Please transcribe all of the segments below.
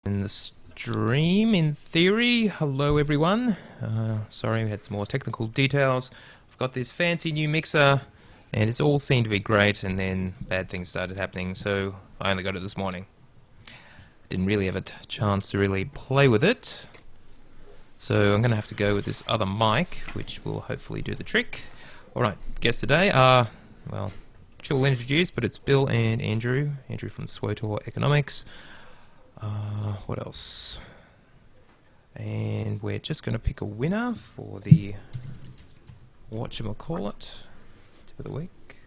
In the stream, in theory. Hello, everyone. Sorry, we had some more technical details. I've got this fancy new mixer, and it's all seemed to be great, and then bad things started happening, so I only got it this morning. Didn't really have a chance to really play with it, so I'm going to have to go with this other mic, which will hopefully do the trick. Alright, guests today are, well, which we'll introduce, but it's Bill and Andrew. Andrew from SWOTOR Economics. What else? And we're just going to pick a winner for the whatchamacallit tip of the week.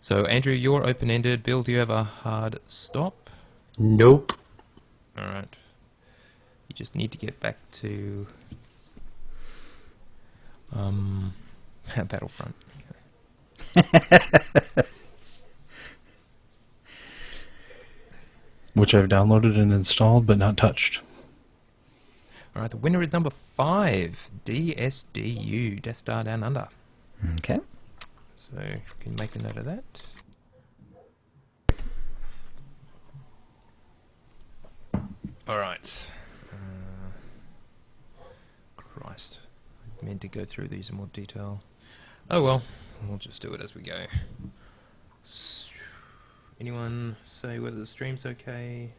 So, Andrew, you're open-ended. Bill, do you have a hard stop? Nope. Alright. You just need to get back to Battlefront. Which I've downloaded and installed, but not touched. Alright, the winner is number 5, DSDU, Death Star Down Under. Okay. So, if you can make a note of that. Alright. Christ. I meant to go through these in more detail. Oh well, we'll just do it as we go. Anyone say whether the stream's okay?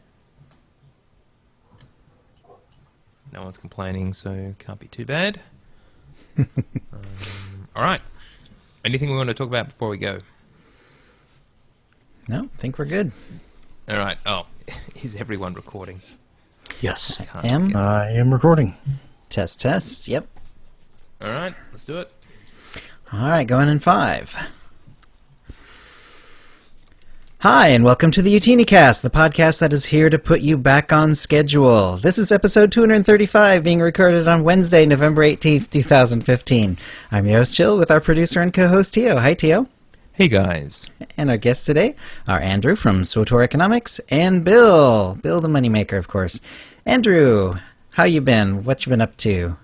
No one's complaining, so can't be too bad. Alright. Anything we want to talk about before we go? No, I think we're good. Alright. Oh, is everyone recording? Yes. Can't Am. forget. I am recording. Test, test. Yep. Alright, let's do it. All right, going in 5. Hi, and welcome to the OotiniCast, the podcast that is here to put you back on schedule. This is episode 235, being recorded on Wednesday, November 18th, 2015. I'm your host, Chill, with our producer and co-host, Tio. Hi, Tio. Hey guys. And our guests today are Andrew from SWOTOR Economics and Bill. Bill the moneymaker, of course. Andrew, how you been? What you been up to?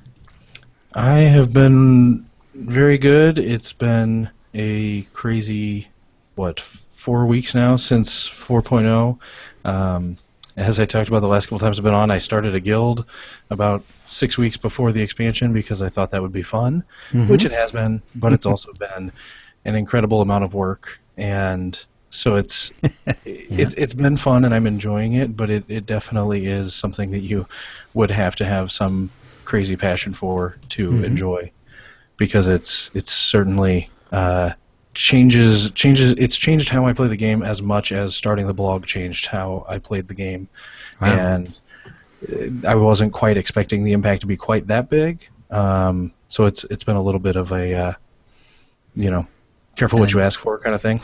I have been very good. It's been a crazy, 4 weeks now since 4.0. As I talked about the last couple times I've been on, I started a guild about 6 weeks before the expansion because I thought that would be fun, which it has been, but it's also been an incredible amount of work, and so it's been fun and I'm enjoying it, but it definitely is something that you would have to have some crazy passion for to enjoy, because it's certainly it's changed how I play the game as much as starting the blog changed how I played the game. Wow. And I wasn't quite expecting the impact to be quite that big, so it's been a little bit of a careful what you ask for kind of thing.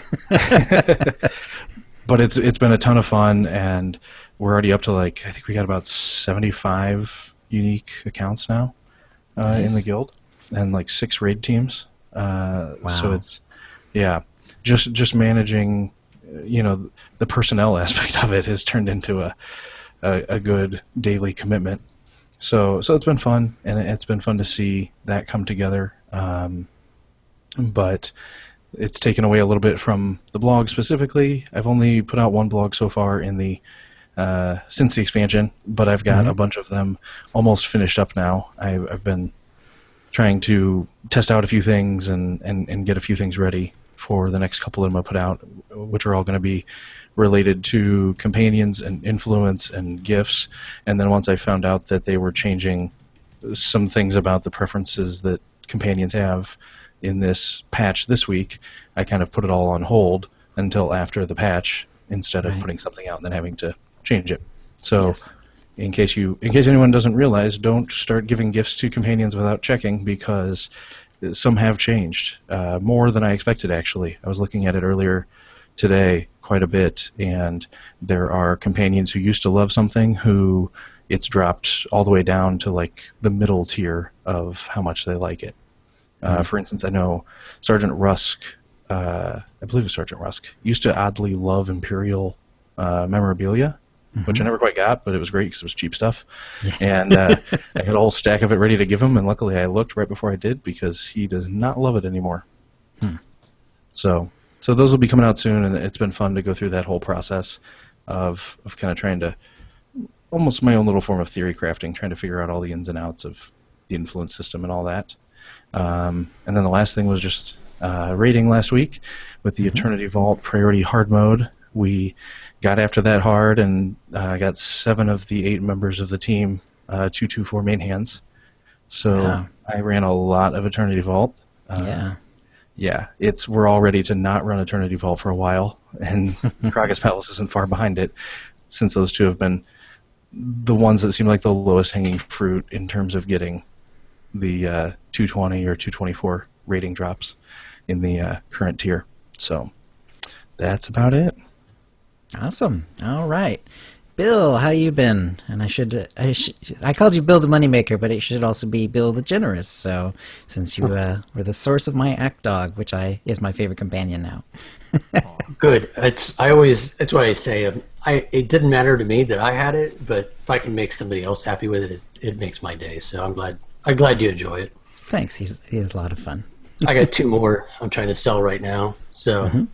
But it's been a ton of fun, and we're already up to I think we got about 75 unique accounts now in the guild, and 6 raid teams. So it's just managing, the personnel aspect of it has turned into a good daily commitment. So it's been fun, and it's been fun to see that come together. But it's taken away a little bit from the blog specifically. I've only put out one blog so far in the since the expansion, but I've got a bunch of them almost finished up now. I've been trying to test out a few things and get a few things ready for the next couple that I'm going to put out, which are all going to be related to companions and influence and gifts. And then once I found out that they were changing some things about the preferences that companions have in this patch this week, I kind of put it all on hold until after the patch, instead of putting something out and then having to change it. So in case anyone doesn't realize, don't start giving gifts to companions without checking, because some have changed more than I expected. Actually, I was looking at it earlier today quite a bit, and there are companions who used to love something who it's dropped all the way down to the middle tier of how much they like it. For instance, I know Sergeant Rusk, I believe it was Sergeant Rusk, used to oddly love Imperial memorabilia, which I never quite got, but it was great because it was cheap stuff. And I had a whole stack of it ready to give him, and luckily I looked right before I did, because he does not love it anymore. So those will be coming out soon, and it's been fun to go through that whole process. of kind of trying to, almost my own little form of theory crafting, trying to figure out all the ins and outs of the influence system and all that. And then the last thing was just raiding last week with the Eternity Vault Priority Hard Mode. We got after that hard and got 7 of the 8 members of the team 224 main hands. So I ran a lot of Eternity Vault. Yeah, we're all ready to not run Eternity Vault for a while, and Kraga's Palace isn't far behind it, since those two have been the ones that seem like the lowest hanging fruit in terms of getting the 220 or 224 rating drops in the current tier. So that's about it. Awesome. All right. Bill, how you been? And I called you Bill the Moneymaker, but it should also be Bill the Generous. So, since you were the source of my act dog, which is my favorite companion now. Good. It's what I say. It didn't matter to me that I had it, but if I can make somebody else happy with it, it makes my day. So I'm glad you enjoy it. Thanks. He is a lot of fun. I got 2 more I'm trying to sell right now. So.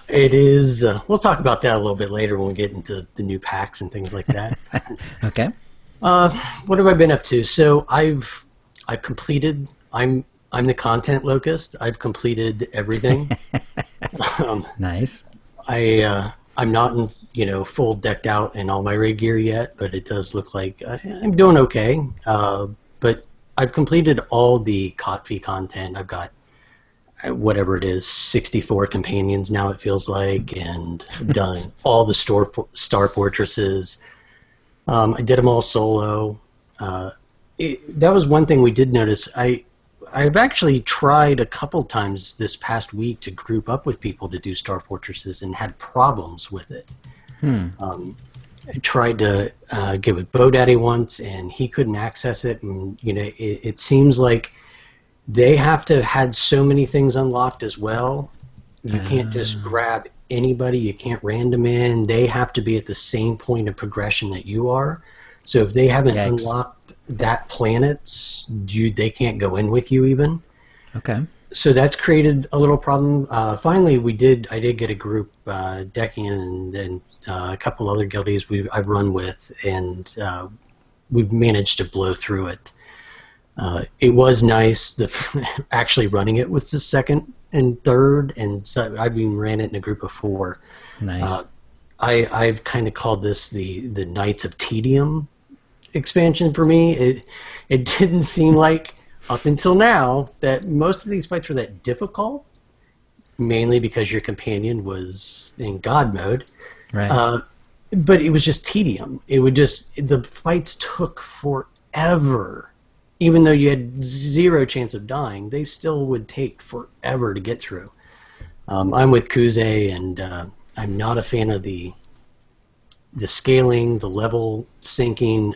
It is. We'll talk about that a little bit later when we get into the new packs and things like that. Okay. What have I been up to? So I've completed. I'm the content locust. I've completed everything. Nice. I'm not in full decked out in all my raid gear yet, but it does look like I'm doing okay. But I've completed all the Kotfi content. I've got whatever it is, 64 companions now it feels like, and done all the star fortresses. I did them all solo. That was one thing we did notice. I've actually tried a couple times this past week to group up with people to do star fortresses and had problems with it. I tried to get with BoDaddy once, and he couldn't access it, and it seems like they have to have had so many things unlocked as well. You can't just grab anybody. You can't random in. They have to be at the same point of progression that you are. So if they haven't unlocked that planet, they can't go in with you even. Okay. So that's created a little problem. Finally, I did get a group, Deccan and a couple other guildies I've run with, and we've managed to blow through it. It was nice actually running it with the second and third, and so I've even ran it in a group of 4. Nice. I've kind of called this the Knights of Tedium expansion for me. It didn't seem like up until now that most of these fights were that difficult, mainly because your companion was in God mode. Right. But it was just tedium. The fights took forever. Even though you had 0 chance of dying, they still would take forever to get through. I'm with Kuze, and I'm not a fan of the scaling, the level syncing.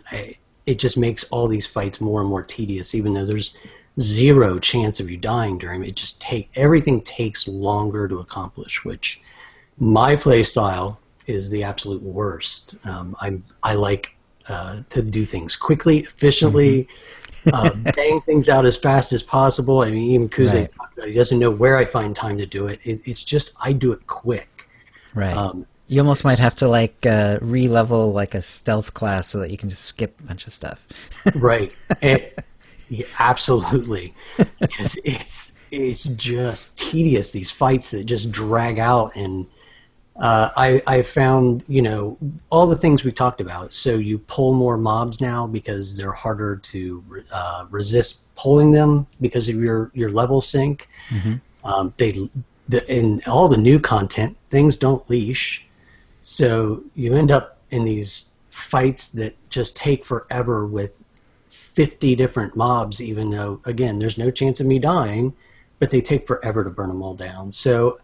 It just makes all these fights more and more tedious, even though there's 0 chance of you dying during it. Everything takes longer to accomplish, which my play style is the absolute worst. I like to do things quickly, efficiently. Bang things out as fast as possible. I mean, even Kuze talked about, he doesn't know where I find time to do it. It's just I do it quick. Right. You almost might have to re-level like a stealth class so that you can just skip a bunch of stuff. Right. Yeah, absolutely. Because it's just tedious, these fights that just drag out, and I found, all the things we talked about. So you pull more mobs now because they're harder to resist pulling them because of your level sync. Mm-hmm. In all the new content, things don't leash. So you end up in these fights that just take forever with 50 different mobs, even though, again, there's no chance of me dying, but they take forever to burn them all down. So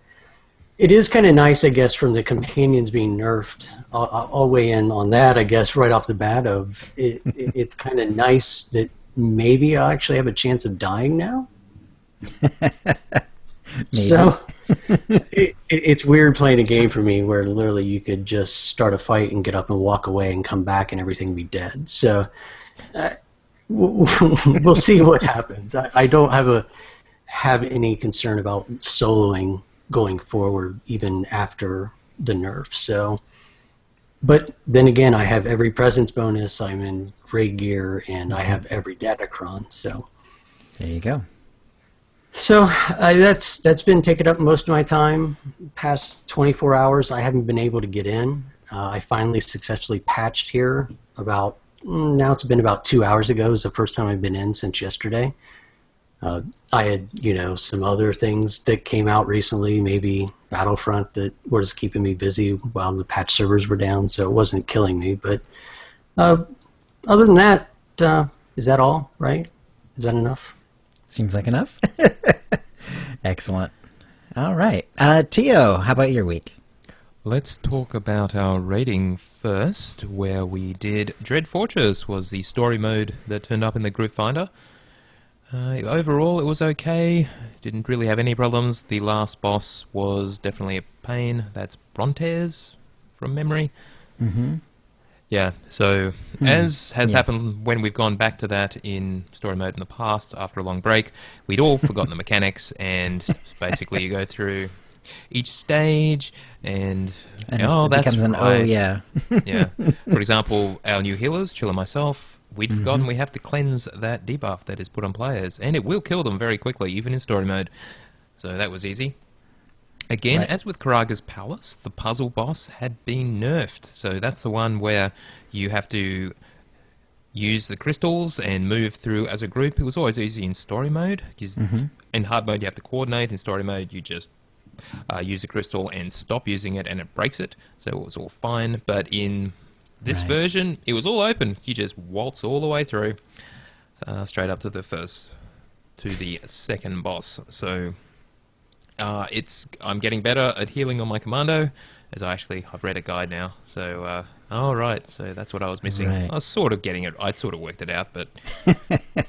it is kind of nice, I guess, from the companions being nerfed. I'll weigh in on that, I guess, right off the bat. It's kind of nice that maybe I actually have a chance of dying now. So it's weird playing a game for me where literally you could just start a fight and get up and walk away and come back and everything be dead. So we'll see what happens. I don't have any concern about soloing going forward, even after the nerf. So But then again, I have every presence bonus. I'm in raid gear, and I have every Datacron. So There you go. That's been taking up most of my time. Past 24 hours, I haven't been able to get in. I finally successfully patched here about now. It's been about 2 hours ago. It was the first time I've been in since yesterday. I had, some other things that came out recently, maybe Battlefront, that was keeping me busy while the patch servers were down, so it wasn't killing me. But other than that, is that all, right? Is that enough? Seems like enough. Excellent. All right. Tio, how about your week? Let's talk about our rating first, where we did Dread Fortress was the story mode that turned up in the group finder. Overall, it was okay. Didn't really have any problems. The last boss was definitely a pain. That's Brontes, from memory. Mm-hmm. Yeah, so as has Yes. happened when we've gone back to that in story mode in the past after a long break, we'd all forgotten the mechanics, and basically you go through each stage and And oh, it that's becomes an right. oh, yeah. Yeah. For example, our new healers, Chill and myself, we'd forgotten we have to cleanse that debuff that is put on players, and it will kill them very quickly, even in story mode. So that was easy. Again, Right. as with Karaga's Palace, the puzzle boss had been nerfed. So that's the one where you have to use the crystals and move through as a group. It was always easy in story mode. 'Cause in hard mode, you have to coordinate. In story mode, you just use a crystal and stop using it, and it breaks it. So it was all fine. But in this Right. version, it was all open. You just waltz all the way through, straight up to the second boss. So I'm getting better at healing on my commando, as I've read a guide now. So right, so that's what I was missing. Right. I was sort of getting it. I'd sort of worked it out, but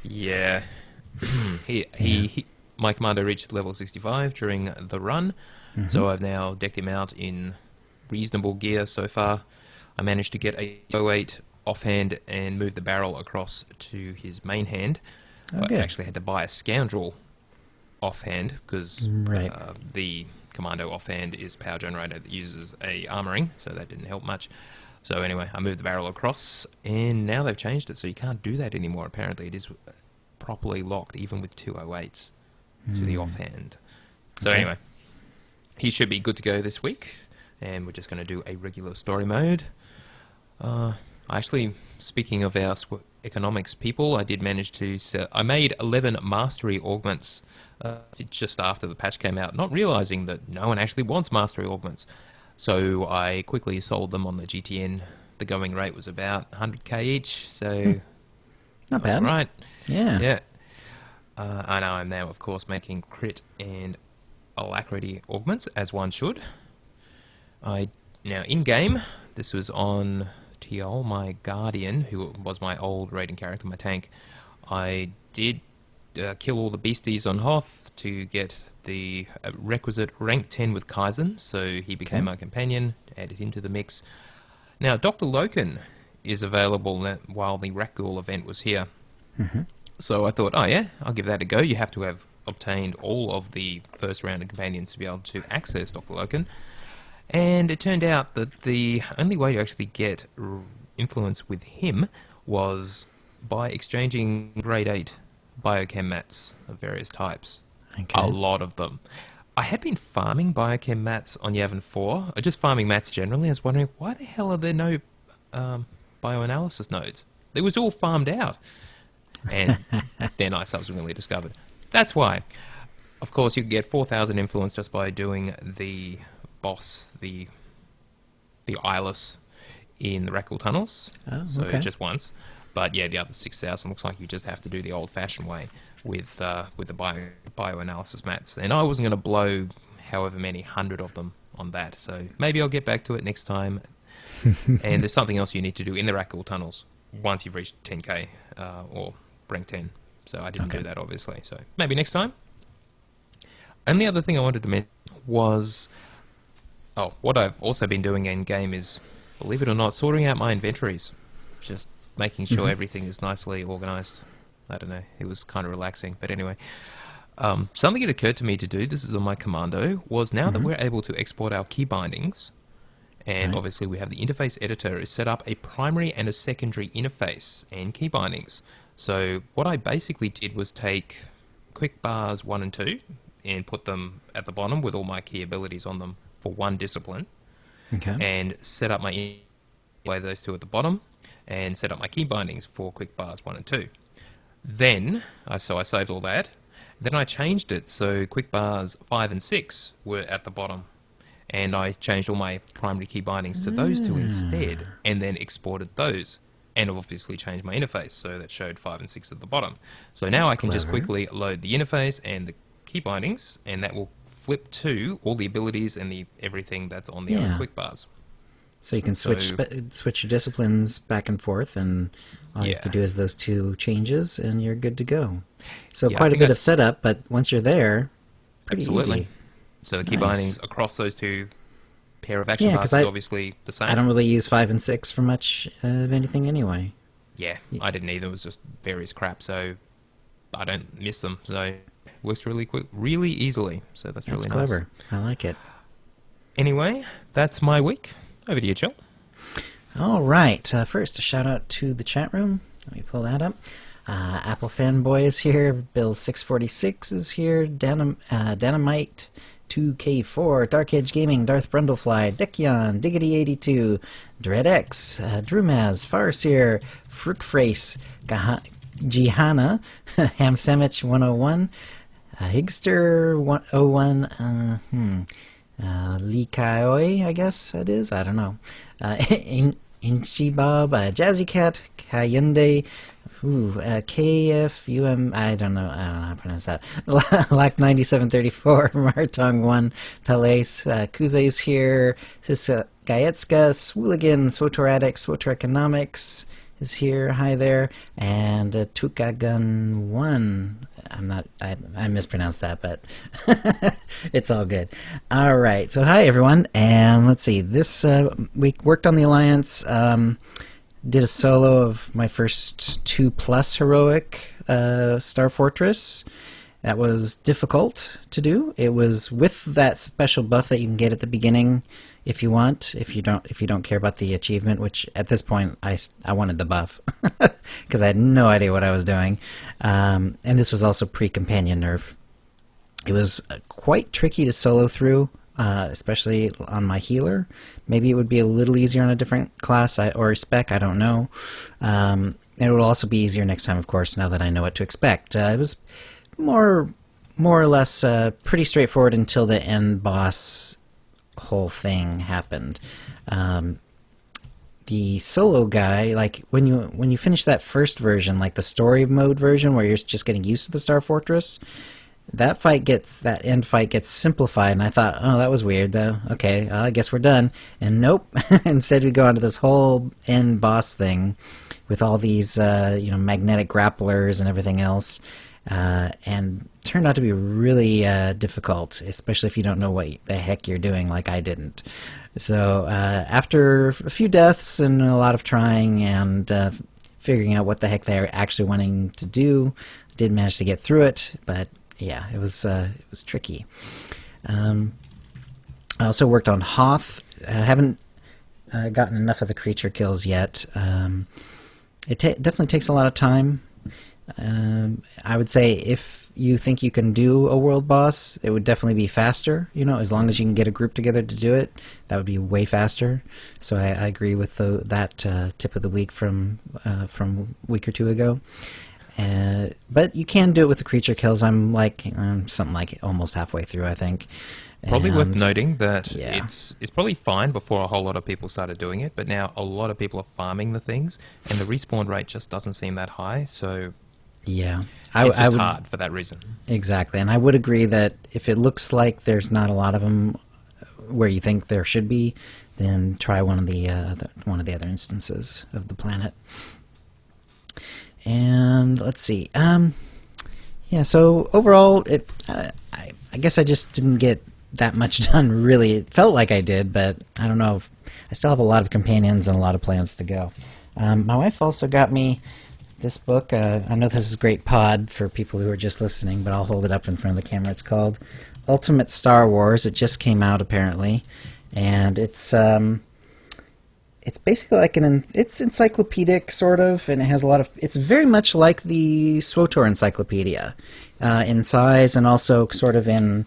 yeah, my commando reached level 65 during the run, so I've now decked him out in reasonable gear so far. I managed to get a 08 offhand and move the barrel across to his main hand. Okay. I actually had to buy a scoundrel offhand because Right. the commando offhand is a power generator that uses a armoring, so that didn't help much. So anyway, I moved the barrel across, and now they've changed it, so you can't do that anymore. Apparently, it is properly locked, even with 208s, to the offhand. So Okay. anyway, he should be good to go this week, and we're just going to do a regular story mode. Actually, speaking of our economics people, I did manage to I made 11 mastery augments just after the patch came out, not realizing that no one actually wants mastery augments. So I quickly sold them on the GTN. The going rate was about 100k each, so Not that was bad. right. Yeah. Yeah. I know I'm now, of course, making crit and alacrity augments, as one should. Now, in-game, this was on Tiol, my guardian, who was my old raiding character, my tank. I did kill all the beasties on Hoth to get the requisite rank 10 with Kaizen, so he became my companion, added into the mix. Now, Dr. Loken is available while the Rakghoul event was here. So I thought, oh yeah, I'll give that a go. You have to have obtained all of the first round of companions to be able to access Dr. Loken. And it turned out that the only way to actually get influence with him was by exchanging grade 8 biochem mats of various types. Okay. A lot of them. I had been farming biochem mats on Yavin 4, or just farming mats generally. I was wondering, why the hell are there no bioanalysis nodes? It was all farmed out. And then I subsequently discovered that's why. Of course, you can get 4,000 influence just by doing the boss, the eyeless in the Rakghoul tunnels. Oh, So okay. just once. But yeah, the other 6,000 looks like you just have to do the old-fashioned way with the bioanalysis mats. And I wasn't going to blow however many 100 of them on that. So maybe I'll get back to it next time. And there's something else you need to do in the Rakghoul tunnels once you've reached 10k or rank 10. So I didn't do that, obviously. So maybe next time. And the other thing I wanted to mention was... what I've also been doing in game is, believe it or not, sorting out my inventories. Just making sure everything is nicely organized. I don't know, it was kind of relaxing. But anyway, something that occurred to me to do, this is on my commando, was now that we're able to export our key bindings And Right. obviously we have the interface editor is set up a primary and a secondary interface and key bindings. So what I basically did was take quick bars 1 and 2 and put them at the bottom with all my key abilities on them for one discipline, Okay. and set up lay those two at the bottom, and set up my key bindings for quick bars 1 and 2. Then, I saved all that. Then I changed it so quick bars 5 and 6 were at the bottom. And I changed all my primary key bindings to those two instead, and then exported those. And obviously changed my interface so that showed 5 and 6 at the bottom. So now That's I can just clever. quickly load the interface and the key bindings, and that will flip to all the abilities and everything that's on the other quick bars. So you can switch So- switch your disciplines back and forth, and all you have to Yeah. do is those two changes, and you're good to go. So Yeah, I quite a think bit of that's- setup, but once you're there, pretty Absolutely. easy. So the key Nice. bindings across those two pair of action Yeah, bars 'cause is I- obviously the same. I don't really use 5 and 6 for much of anything anyway. Yeah, I didn't either. It was just various crap, so I don't miss them. So it works really quick, really easily. So that's really That's nice. clever. I like it. Anyway, that's my week. Over to you, Chill. All right. First, a shout out to the chat room. Let me pull that up. Apple Fanboy is here. Bill646 is here. Dynamite 2K4, Dark Edge Gaming, Darth Brundlefly, Dekion, Diggity82, DreadX, Drumaz, Farseer, Fruitfrace, Jihana, Ham Sandwich 101, Higster 101, Lee Kai, I guess it is. I don't know. Inchi Bob, Jazzy Cat, Kayunde, KFUM, I don't know how to pronounce that. Lack 9734, Martong 1, Thales, Kuze's here, Gaetska, Swooligan, Swotoradix, Swotoeconomics is here. Hi there. And Tukagun 1. I mispronounced that, but it's all good. All right. So hi, everyone. And let's see. This week worked on the Alliance. Did a solo of my first 2+ heroic Star Fortress. That was difficult to do. It was with that special buff that you can get at the beginning if you want. If you don't care about the achievement, which at this point I wanted the buff because I had no idea what I was doing. And this was also pre-companion nerf. It was quite tricky to solo through, especially on my healer. Maybe it would be a little easier on a different class or spec, I don't know. And it will also be easier next time, of course, now that I know what to expect. It was more or less pretty straightforward until the end boss whole thing happened. The solo guy, like when you finish that first version, like the story mode version where you're just getting used to the Star Fortress, that end fight gets simplified, and I thought, oh, that was weird though. Okay, I guess we're done. And nope. Instead we go on to this whole end boss thing with all these magnetic grapplers and everything else, and turned out to be really difficult, especially if you don't know what the heck you're doing, like I didn't. So after a few deaths and a lot of trying and figuring out what the heck they're actually wanting to do, I did manage to get through it, but yeah, it was tricky. I also worked on Hoth. I haven't gotten enough of the creature kills yet. It definitely takes a lot of time. I would say if you think you can do a world boss, it would definitely be faster. As long as you can get a group together to do it, that would be way faster. So I agree with that tip of the week from a week or two ago. But you can do it with the creature kills. I'm something like almost halfway through, I think. Probably worth And- noting that yeah. it's probably fine before a whole lot of people started doing it, but now a lot of people are farming the things, and the respawn rate just doesn't seem that high, so Yeah, it's I just would hard for that reason. exactly, and I would agree that if it looks like there's not a lot of them where you think there should be, then try one of the other instances of the planet. And let's see. Yeah. So overall, I guess I just didn't get that much done. Really, it felt like I did, but I don't know. I still have a lot of companions and a lot of plans to go. My wife also got me this book. I know this is a great pod for people who are just listening, but I'll hold it up in front of the camera. It's called Ultimate Star Wars. It just came out apparently, and it's it's basically like it's encyclopedic sort of, and it has a lot of. It's very much like the SWTOR encyclopedia in size, and also sort of in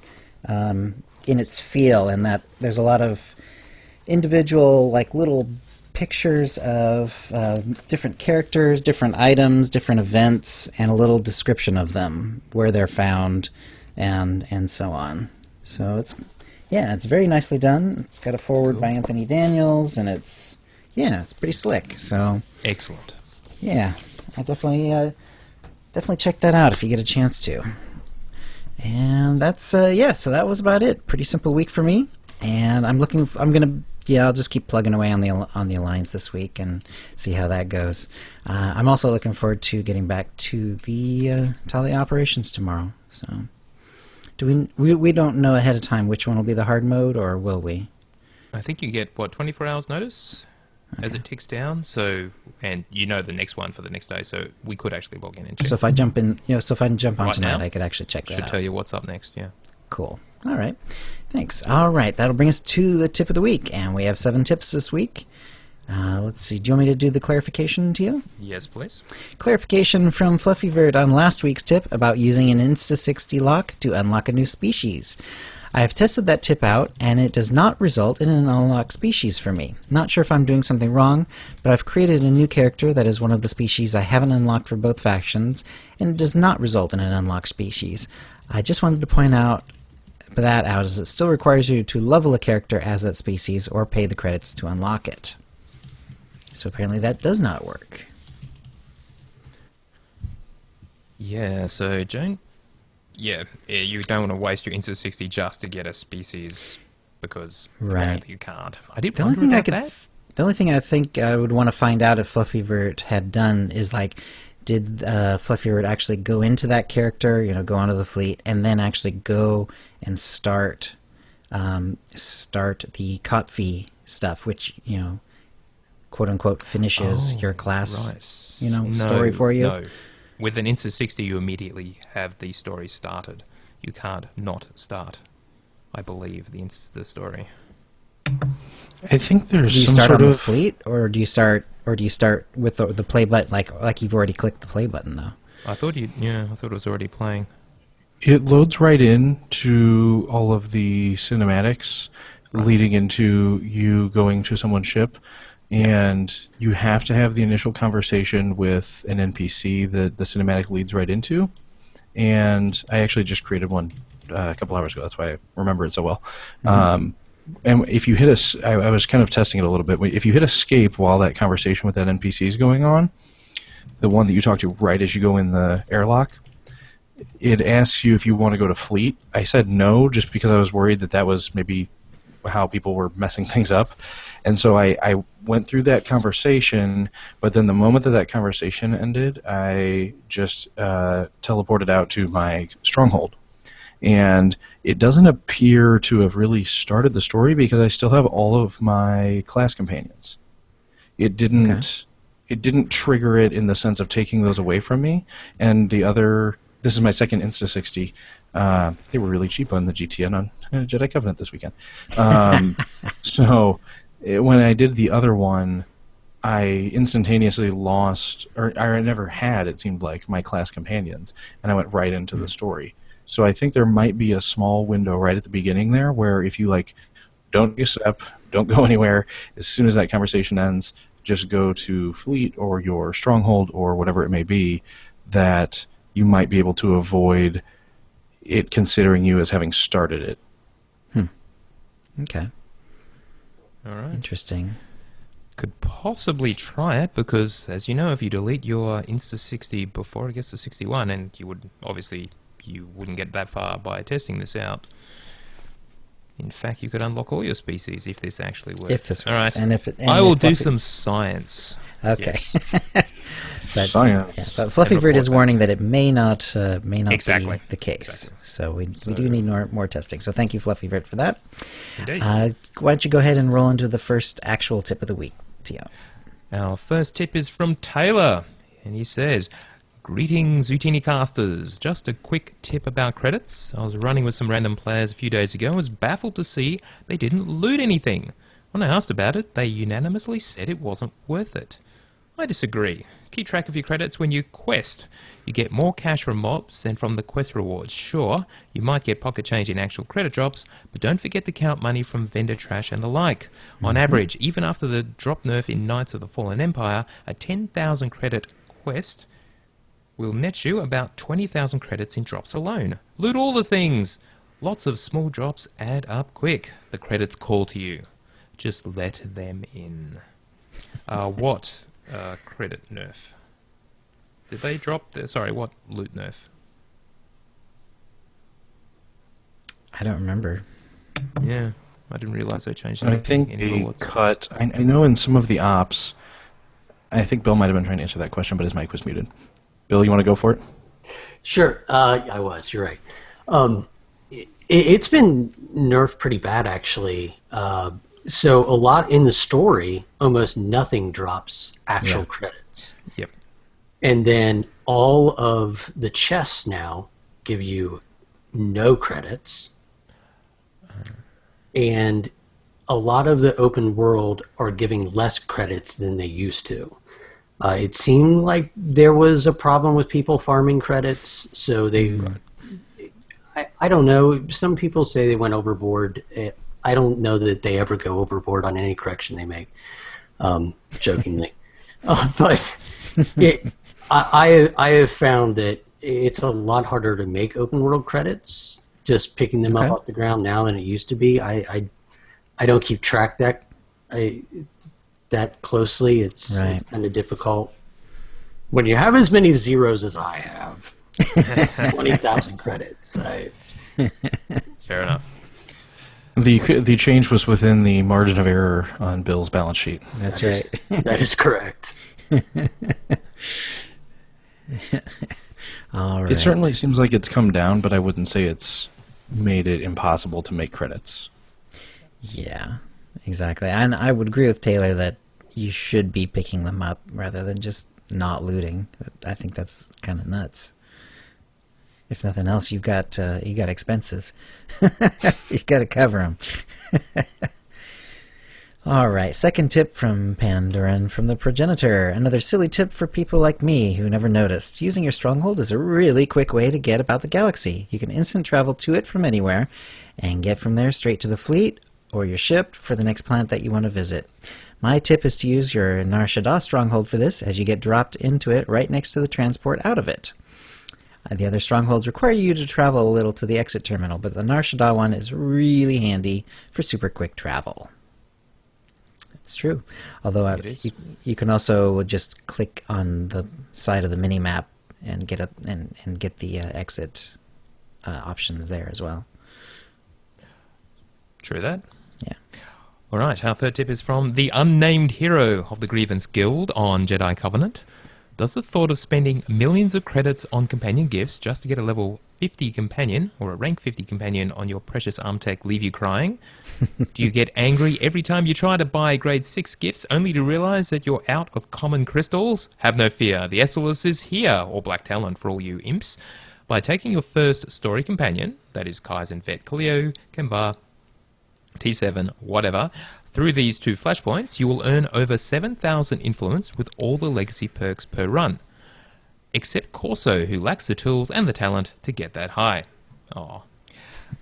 its feel, in that there's a lot of individual like little pictures of different characters, different items, different events, and a little description of them, where they're found, and so on. So it's very nicely done. It's got a foreword by Anthony Daniels, and it's pretty slick. So Excellent. yeah, I definitely check that out if you get a chance to. And that's so that was about it. Pretty simple week for me, and I'll just keep plugging away on the Alliance this week and see how that goes. I'm also looking forward to getting back to the Tali operations tomorrow. So, we don't know ahead of time which one will be the hard mode, or will we? I think you get 24 hours notice as it ticks down. So, and the next one for the next day. So we could actually log in and check. So if I jump on Right tonight, now? I could actually check that Should out. tell you what's up next. Yeah. Cool. All right. Thanks. All right. That'll bring us to the tip of the week. And we have 7 tips this week. Let's see. Do you want me to do the clarification to you? Yes, please. Clarification from Fluffyvert on last week's tip about using an Insta60 lock to unlock a new species. I have tested that tip out, and it does not result in an unlocked species for me. Not sure if I'm doing something wrong, but I've created a new character that is one of the species I haven't unlocked for both factions, and it does not result in an unlocked species. I just wanted to point that out, as it still requires you to level a character as that species or pay the credits to unlock it. So apparently that does not work. Yeah, so Joan... Yeah, you don't want to waste your Insta60 just to get a species, because apparently you can't. I did wonder about that. The only thing I think I would want to find out if Fluffyvert had done is, like, did Fluffyvert actually go into that character, go onto the fleet, and then actually go and start the Kotfi stuff, which, quote-unquote finishes your class, right. story for you? No. With an Insta60, you immediately have the story started. You can't not start, I believe, the story. I think there's Do you some start sort on the of fleet, or do you start with the play button, like you've already clicked the play button though? I thought it was already playing. It loads right in to all of the cinematics leading into you going to someone's ship, and you have to have the initial conversation with an NPC that the cinematic leads right into. And I actually just created one a couple hours ago. That's why I remember it so well. Mm-hmm. And if you hit I was kind of testing it a little bit. If you hit escape while that conversation with that NPC is going on, the one that you talk to right as you go in the airlock, it asks you if you want to go to fleet. I said no, just because I was worried that was maybe how people were messing things up. And so I went through that conversation, but then the moment that conversation ended, I just teleported out to my stronghold. And it doesn't appear to have really started the story because I still have all of my class companions. It didn't trigger it in the sense of taking those away from me. And this is my second Insta60. They were really cheap on the GTN on Jedi Covenant this weekend. So when I did the other one, I instantaneously lost, or I never had, it seemed like, my class companions, and I went right into the story. So I think there might be a small window right at the beginning there where if you don't accept, don't go anywhere, as soon as that conversation ends, just go to fleet or your stronghold or whatever it may be, that you might be able to avoid it considering you as having started it. Okay. All right. Interesting. Could possibly try it because, as you know, if you delete your Insta60 before it gets to 61, and you wouldn't get that far by testing this out. In fact, you could unlock all your species if this actually works. If this works. All right. And I will do some science. Okay. Yes. Science. But Fluffyvert is warning that it may not Exactly. be the case. Exactly. So we do need more testing. So thank you, Fluffyvert, for that. Indeed. Why don't you go ahead and roll into the first actual tip of the week, Tio? Our first tip is from Taylor, and he says, "Greetings, OotiniCasters. Just a quick tip about credits. I was running with some random players a few days ago and was baffled to see they didn't loot anything. When I asked about it, they unanimously said it wasn't worth it. I disagree. Keep track of your credits when you quest. You get more cash from mobs than from the quest rewards. Sure, you might get pocket change in actual credit drops, but don't forget to count money from vendor trash and the like. On average, even after the drop nerf in Knights of the Fallen Empire, a 10,000 credit quest will net you about 20,000 credits in drops alone. Loot all the things! Lots of small drops add up quick. The credits call to you. Just let them in. What credit nerf? Did they drop the... Sorry, what loot nerf? I don't remember. Yeah, I didn't realize they changed I anything think in they rewards. cut... I know in some of the ops... I think Bill might have been trying to answer that question, but his mic was muted. Bill, you want to go for it? Sure, I was. You're right. It's been nerfed pretty bad, actually. So a lot in the story, almost nothing drops actual credits. Yep. And then all of the chests now give you no credits. And a lot of the open world are giving less credits than they used to. It seemed like there was a problem with people farming credits, so they... I don't know. Some people say they went overboard. I don't know that they ever go overboard on any correction they make, jokingly. But I have found that it's a lot harder to make open world credits, just picking them up off the ground now than it used to be. I don't keep track that closely. It's kind of difficult. When you have as many zeros as I have, it's 20,000 credits. Fair enough. The change was within the margin of error on Bill's balance sheet. That's right. That is correct. All right. It certainly seems like it's come down, but I wouldn't say it's made it impossible to make credits. Yeah, exactly. And I would agree with Taylor that you should be picking them up rather than just not looting. I think that's kind of nuts. If nothing else, you got expenses. You got to cover them. All right, second tip from Pandarin from the Progenitor. Another silly tip for people like me who never noticed. Using your stronghold is a really quick way to get about the galaxy. You can instant travel to it from anywhere and get from there straight to the fleet or your ship for the next planet that you want to visit. My tip is to use your Nar Shaddaa stronghold for this, as you get dropped into it right next to the transport out of it. The other strongholds require you to travel a little to the exit terminal, but the Nar Shaddaa one is really handy for super quick travel. It's true. Although you can also just click on the side of the mini-map and get the exit options there as well. True that. Yeah. All right, our third tip is from the unnamed hero of the Grievance Guild on Jedi Covenant. Does the thought of spending millions of credits on companion gifts just to get a level 50 companion or a rank 50 companion on your precious Armtech leave you crying? Do you get angry every time you try to buy grade 6 gifts only to realize that you're out of common crystals? Have no fear, the Essilus is here, or Black Talon for all you imps. By taking your first story companion, that is Kaizen Vet Cleo, Kemba, T7, whatever, through these 2 flashpoints, you will earn over 7,000 influence with all the legacy perks per run. Except Corso, who lacks the tools and the talent to get that high. Aw.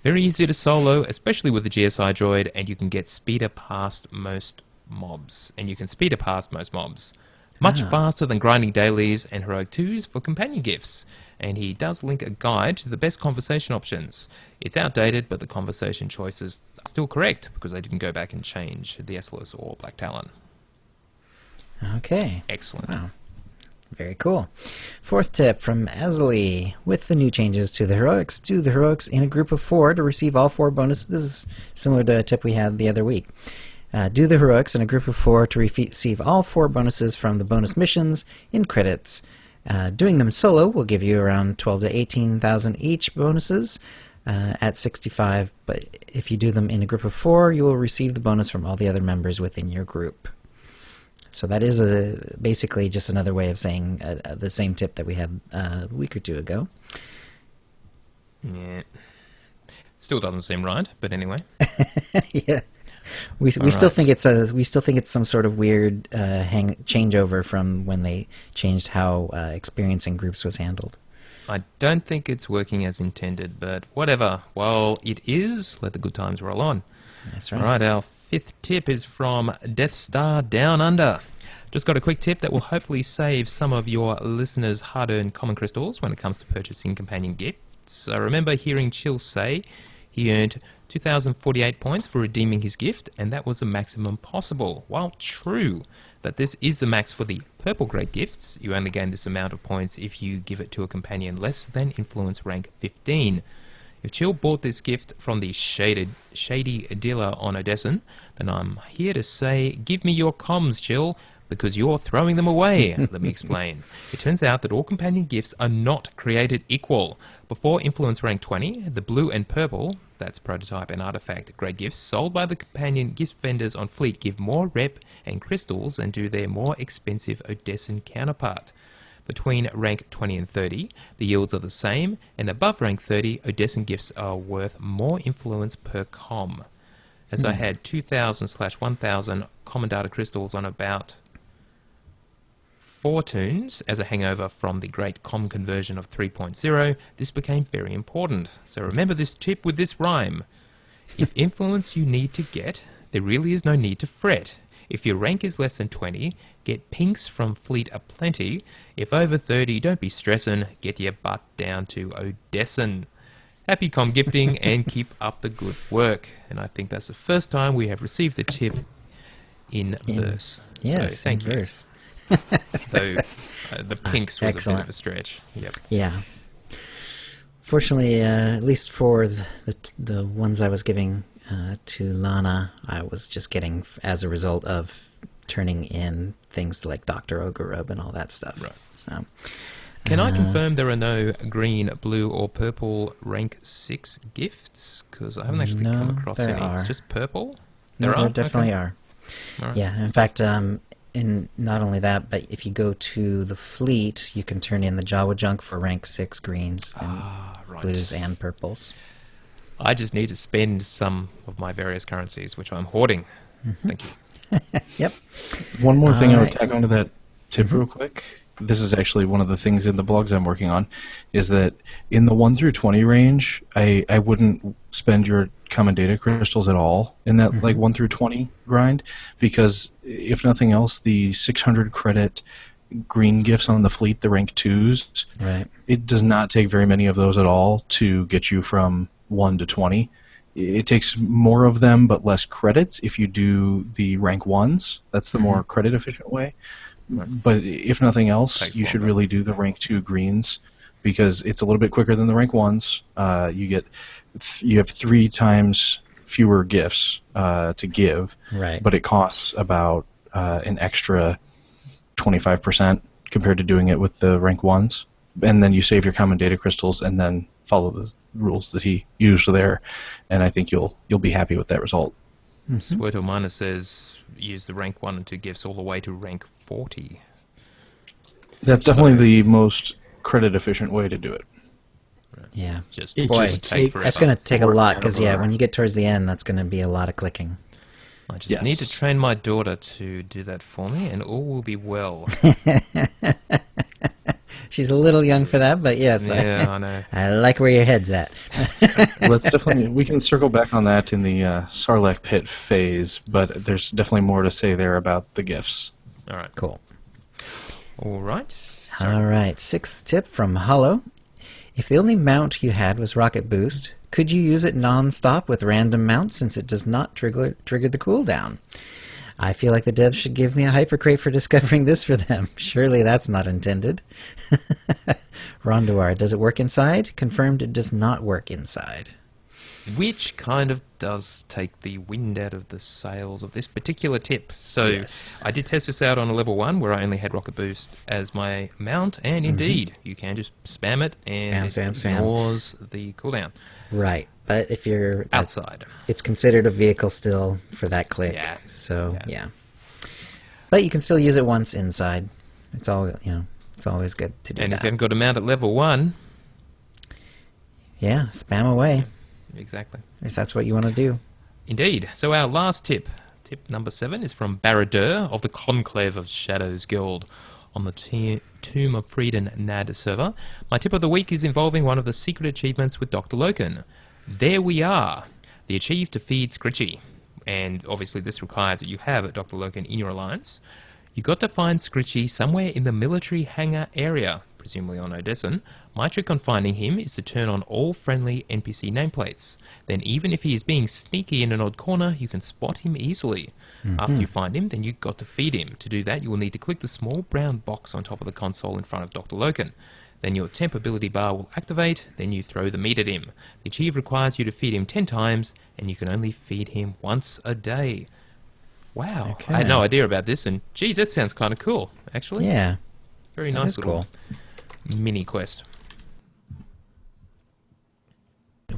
Very easy to solo, especially with the GSI droid, and you can get speeder past most mobs. Much faster than grinding dailies and heroic 2s for companion gifts. And he does link a guide to the best conversation options. It's outdated, but the conversation choices are still correct because they didn't go back and change the Essilus or Black Talon. Okay. Excellent. Wow. Very cool. Fourth tip from Azali. With the new changes to the heroics, do the heroics in a group of 4 to receive all 4 bonuses. This is similar to a tip we had the other week. Do the heroics in a group of 4 to receive all 4 bonuses from the bonus missions in credits. Doing them solo will give you around 12 to 18,000 each bonuses at 65, but if you do them in a group of 4, you will receive the bonus from all the other members within your group. So that is basically just another way of saying the same tip that we had a week or 2 ago. Yeah. Still doesn't seem right, but anyway. Yeah. We All still right. think it's some sort of weird changeover from when they changed how experience in groups was handled. I don't think it's working as intended, but whatever. While it is, let the good times roll on. That's right. All right, our fifth tip is from Death Star Down Under. Just got a quick tip that will hopefully save some of your listeners' hard-earned common crystals when it comes to purchasing companion gifts. I remember hearing Chill say he earned 2,048 points for redeeming his gift, and that was the maximum possible. While true that this is the max for the purple-grade gifts, you only gain this amount of points if you give it to a companion less than influence rank 15. If Chill bought this gift from the shady dealer on Odessen, then I'm here to say, give me your comms, Chill, because you're throwing them away. Let me explain. It turns out that all companion gifts are not created equal. Before influence rank 20, the blue and purple, that's prototype and artifact grade gifts, sold by the companion gift vendors on Fleet give more rep and crystals than do their more expensive Odessen counterpart. Between rank 20 and 30, the yields are the same, and above rank 30, Odessen gifts are worth more influence per com. As I had 2,000/1,000 common data crystals on about 4 tunes as a hangover from the great com conversion of 3.0, this became very important. So remember this tip with this rhyme. If influence you need to get, there really is no need to fret. If your rank is less than 20, get pinks from Fleet aplenty. If over 30, don't be stressin', get your butt down to Odessen. Happy com gifting and keep up the good work. And I think that's the first time we have received a tip in verse. Yes, so thank in you. verse. Though the pinks was a bit excellent. of a stretch. Yep. Yeah. Fortunately, at least for the ones I was giving to Lana, I was just getting as a result of turning in things like Dr. Ogurub and all that stuff. Right. So, Can I confirm there are no green, blue, or purple rank 6 gifts? Because I haven't actually No, come across there any. are. It's just purple? no, there are? definitely Okay. are. All right. Yeah, in fact, in not only that, but if you go to the Fleet, you can turn in the Jawa Junk for rank 6 greens and Right. blues and purples. I just need to spend some of my various currencies, which I'm hoarding. Thank you. Yep. One more thing I would Alright. tack onto that tip real quick. This is actually one of the things in the blogs I'm working on, is that in the 1 through 20 range, I wouldn't spend your common data crystals at all in that like 1 through 20 grind, because if nothing else, the 600 credit green gifts on the Fleet, the rank 2s, Right. it does not take very many of those at all to get you from 1 to 20. It takes more of them but less credits if you do the rank 1s. That's the more credit efficient way. But if nothing else, Takes you should longer. really do the rank 2 greens, because it's a little bit quicker than the rank 1s. You have 3 times fewer gifts to give, Right. but it costs about an extra 25% compared to doing it with the rank 1s. And then you save your common data crystals and then follow the rules that he used there, and I think you'll be happy with that result. Swerto Minor says use the rank 1 and 2 gifts all the way to rank 40. That's definitely the most credit efficient way to do it. Yeah. Just It Boy, just take takes forever. That's going to take a lot, because, forever. when you get towards the end, that's going to be a lot of clicking. I just Yes. need to train my daughter to do that for me, and all will be well. She's a little young for that, but yes, Yeah, I know. I like where your head's at. Let's definitely we can circle back on that in the Sarlacc pit phase, but there's definitely more to say there about the gifts. All right. Cool. All right. All right, sixth tip from Hollow. If the only mount you had was Rocket Boost, could you use it non-stop with random mounts since it does not trigger the cooldown? I feel like the devs should give me a hypercrate for discovering this for them. Surely that's not intended. Rondoar, does it work inside? Confirmed it does not work inside. Which kind of does take the wind out of the sails of this particular tip. So Yes. I did test this out on a level 1 where I only had Rocket Boost as my mount, and indeed, you can just spam it and Spam, it spam. ignores the cooldown. Right, but if you're... Outside. It's considered a vehicle still for that click. Yeah. So, Yeah. yeah. But you can still use it once inside. It's all, it's always good to do And if that. you haven't got a mount at level 1, Yeah, spam away exactly. if that's what you want to do. Indeed. So our last tip number 7, is from Baradur of the Conclave of Shadows Guild on the Tomb of Frieden NAD server. My tip of the week is involving one of the secret achievements with Dr. Loken. There we are. The achieve to feed Scritchy. And obviously this requires that you have Dr. Loken in your alliance. You got to find Scritchy somewhere in the military hangar area, presumably on Odessen. My trick on finding him is to turn on all friendly NPC nameplates. Then even if he is being sneaky in an odd corner, you can spot him easily. After you find him, then you've got to feed him. To do that, you will need to click the small brown box on top of the console in front of Dr. Loken. Then your temp ability bar will activate, then you throw the meat at him. The achieve requires you to feed him 10 times, and you can only feed him once a day. Wow, Okay. I had no idea about this, and geez, that sounds kind of cool, actually. Yeah. Very That nice is little cool. mini quest.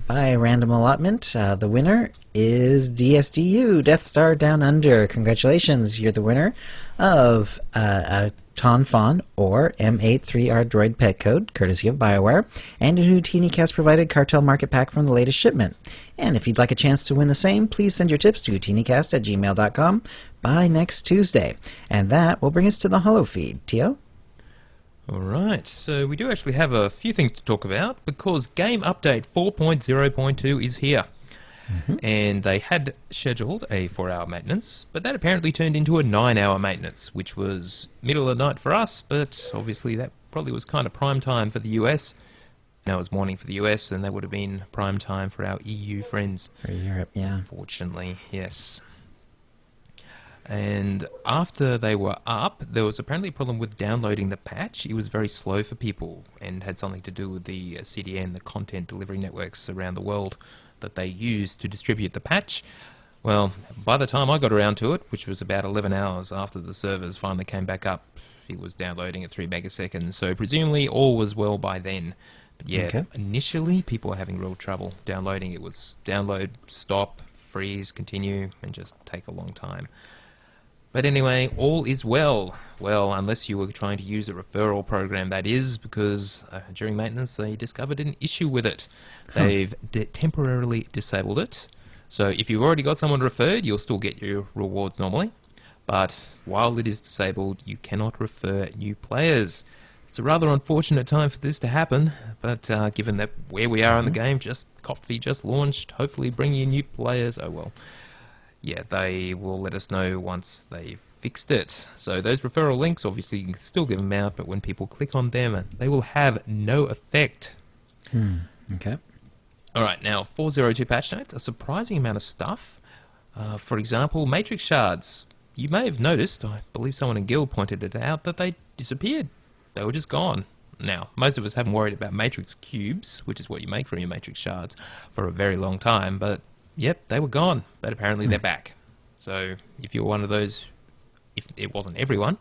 By random allotment, the winner is DSDU, Death Star Down Under. Congratulations, you're the winner of a Ton Fawn or M83R droid pet code, courtesy of BioWare, and a new OotiniCast provided cartel market pack from the latest shipment. And if you'd like a chance to win the same, please send your tips to OotiniCast@gmail.com by next Tuesday. And that will bring us to the holo feed. Tio? Alright, so we do actually have a few things to talk about because Game Update 4.0.2 is here. And they had scheduled a 4-hour maintenance, but that apparently turned into a 9-hour maintenance, which was middle of the night for us, but obviously that probably was kind of prime time for the US. Now it was morning for the US, and that would have been prime time for our EU friends. For Europe, yeah. Fortunately, yes. And after they were up, there was apparently a problem with downloading the patch. It was very slow for people and had something to do with the CDN, the content delivery networks around the world that they use to distribute the patch. Well, by the time I got around to it, which was about 11 hours after the servers finally came back up, it was downloading at 3 megaseconds. So presumably all was well by then. But yeah, Okay. initially people were having real trouble downloading. It was download, stop, freeze, continue, and just take a long time. But anyway, all is well. Well, unless you were trying to use a referral program, that is, because during maintenance they discovered an issue with it. They've temporarily disabled it. So if you've already got someone referred, you'll still get your rewards normally. But while it is disabled, you cannot refer new players. It's a rather unfortunate time for this to happen, but given that where we are in the game, Coffee just launched, hopefully bringing in new players, oh well. Yeah, they will let us know once they've fixed it. So those referral links, obviously you can still give them out, but when people click on them, they will have no effect. Okay. Alright, now 4.02 patch notes, a surprising amount of stuff. For example, Matrix shards. You may have noticed, I believe someone in Guild pointed it out, that they disappeared. They were just gone. Now, most of us haven't worried about Matrix cubes, which is what you make from your Matrix shards, for a very long time, but yep, they were gone, but apparently they're back. So if you're one of those, if it wasn't everyone,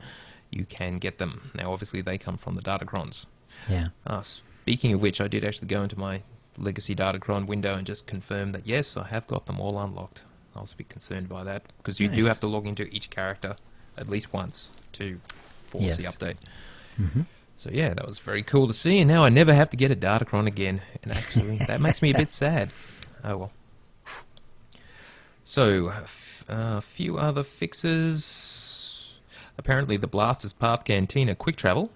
you can get them. Now, obviously, they come from the Datacrons. Yeah. Speaking of which, I did actually go into my Legacy Datacron window and just confirm that, yes, I have got them all unlocked. I was a bit concerned by that, because you do Nice. have to log into each character at least once to force the Yes. update. So yeah, that was very cool to see, and now I never have to get a Datacron again. And actually, that makes me a bit sad. Oh well. So, a few other fixes. Apparently, the Blaster's Path Cantina quick travel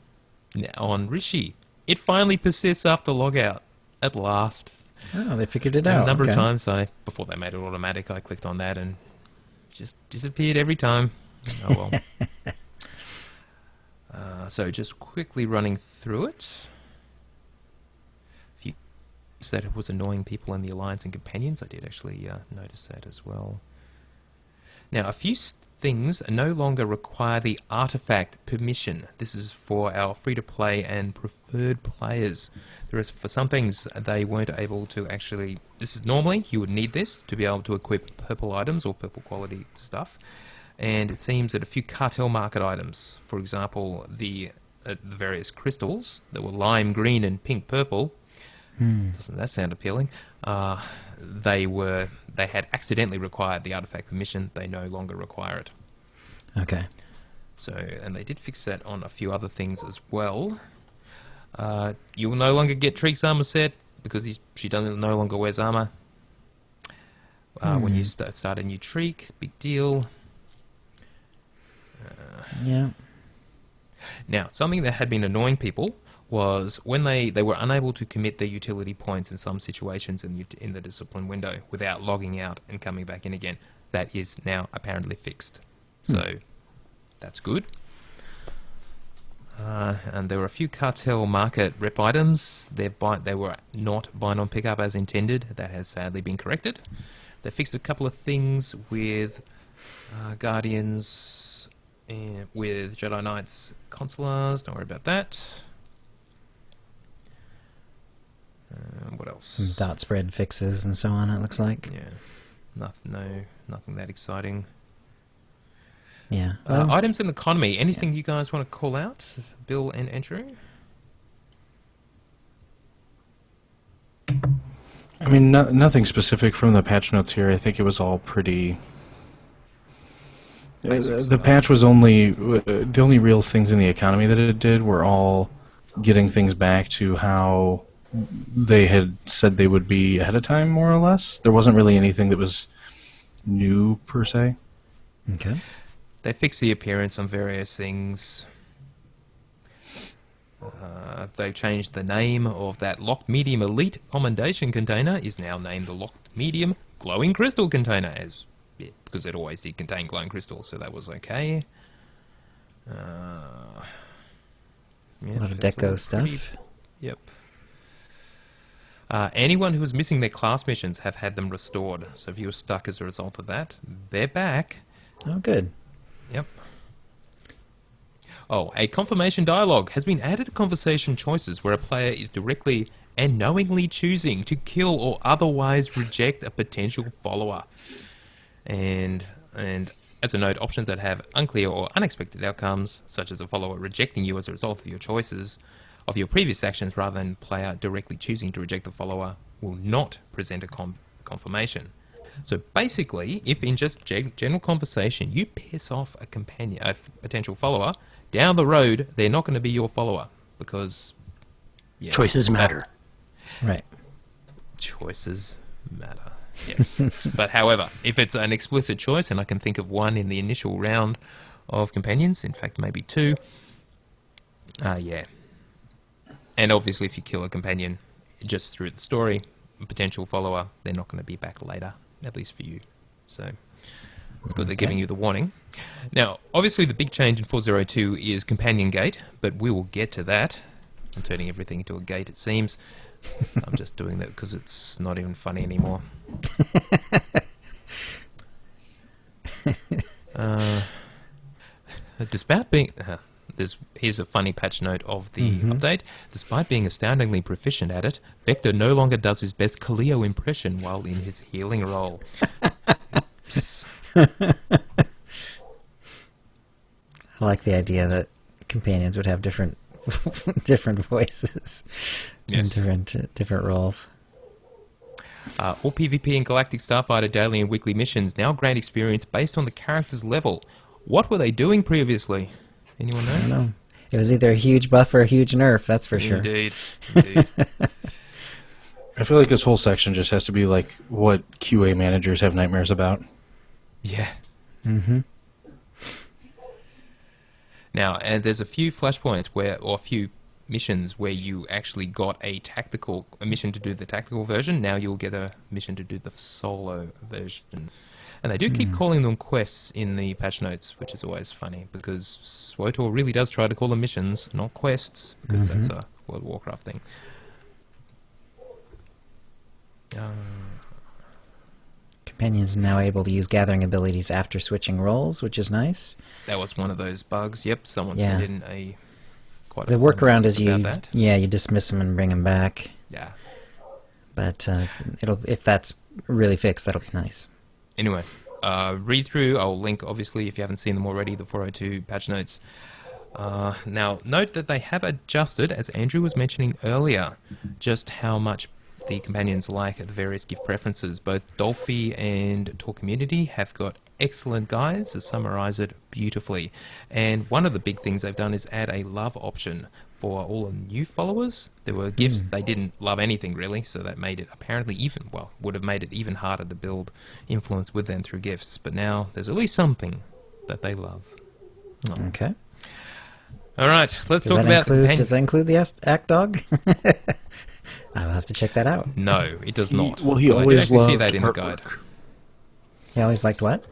on Rishi. It finally persists after logout. At last. Oh, they figured it And out. a number okay. of times, before they made it automatic, I clicked on that and just disappeared every time. Oh well. So just quickly running through it. If you said it was annoying people in the Alliance and Companions, I did actually notice that as well. Now, a few things no longer require the artifact permission. This is for our free-to-play and preferred players. For some things, they weren't able to actually... This is normally, you would need this to be able to equip purple items or purple quality stuff. And it seems that a few cartel market items, for example, the various crystals that were lime green and pink purple, doesn't that sound appealing? They had accidentally required the artifact permission. They no longer require it. Okay. So, and they did fix that on a few other things as well. You will no longer get Treek's armor set because she no longer wears armor. When you start a new streak, big deal. Yeah. Now, something that had been annoying people was when they were unable to commit their utility points in some situations in the discipline window without logging out and coming back in again. That is now apparently fixed. So that's good. And there were a few cartel market rep items. They were not bind on pickup as intended. That has sadly been corrected. They fixed a couple of things with Guardians and with Jedi Knights Consulars. Don't worry about that. What else? Some dot spread fixes and so on, it looks like. Yeah. Nothing that exciting. Yeah. Items in economy. Anything you guys want to call out, Bill and Andrew? I mean, nothing specific from the patch notes here. I think it was all pretty... The patch was only... the only real things in the economy that it did were all getting things back to how they had said they would be ahead of time, more or less. There wasn't really anything that was new, per se. Okay. They fixed the appearance on various things. They've changed the name of that Locked Medium Elite Commendation container is now named the Locked Medium Glowing Crystal container, because it always did contain glowing crystals, so that was okay. A lot of deco stuff. Yep. Anyone who was missing their class missions have had them restored, so if you were stuck as a result of that, they're back. Oh, good. Yep. Oh, a confirmation dialogue has been added to conversation choices where a player is directly and knowingly choosing to kill or otherwise reject a potential follower. And as a note, options that have unclear or unexpected outcomes, such as a follower rejecting you as a result of your choices of your previous actions rather than player directly choosing to reject the follower, will not present a confirmation. So basically, if in just general conversation you piss off a companion, a potential follower, down the road they're not going to be your follower because choices matter. Right. Choices matter. Yes. But however, if it's an explicit choice, and I can think of one in the initial round of companions, in fact maybe two, yeah. And obviously if you kill a companion just through the story, a potential follower, they're not going to be back later, at least for you. So it's good they're giving you the warning. Now, obviously the big change in 402 is companion gate, but we will get to that. I'm turning everything into a gate, it seems. I'm just doing that because it's not even funny anymore. Despite being... here's a funny patch note of the update. Despite being astoundingly proficient at it, Vector no longer does his best Cleo impression while in his healing role. I like the idea that companions would have different different voices and different roles. All PvP and Galactic Starfighter daily and weekly missions now grant experience based on the character's level. What were they doing previously? Anyone know? I don't know. It was either a huge buff or a huge nerf, that's for sure. Indeed. I feel like this whole section just has to be like what QA managers have nightmares about. Yeah. Mm-hmm. Now, and there's a few flashpoints or a few missions where you actually got a mission to do the tactical version. Now you'll get a mission to do the solo version. And they do keep calling them quests in the patch notes, which is always funny, because SWTOR really does try to call them missions, not quests, because that's a World of Warcraft thing. Companions are now able to use gathering abilities after switching roles, which is nice. That was one of those bugs. Yep, someone sent in quite a the workaround is that. you dismiss them and bring them back. Yeah. But if that's really fixed, that'll be nice. Anyway, read through. I'll link, obviously, if you haven't seen them already, the 402 patch notes. Now, note that they have adjusted, as Andrew was mentioning earlier, just how much the companions like the various gift preferences. Both Dolphy and Tor Community have got excellent guides that summarize it beautifully. And one of the big things they've done is add a love option for all the new followers. There were gifts they didn't love anything really, so that made it apparently would have made it even harder to build influence with them through gifts. But now there's at least something that they love. Oh. Okay. All right, let's talk about Does that include the act dog? I'll have to check that out. No, it does not. Well, he But I did always actually see loved that in the artwork. guide. He always liked what?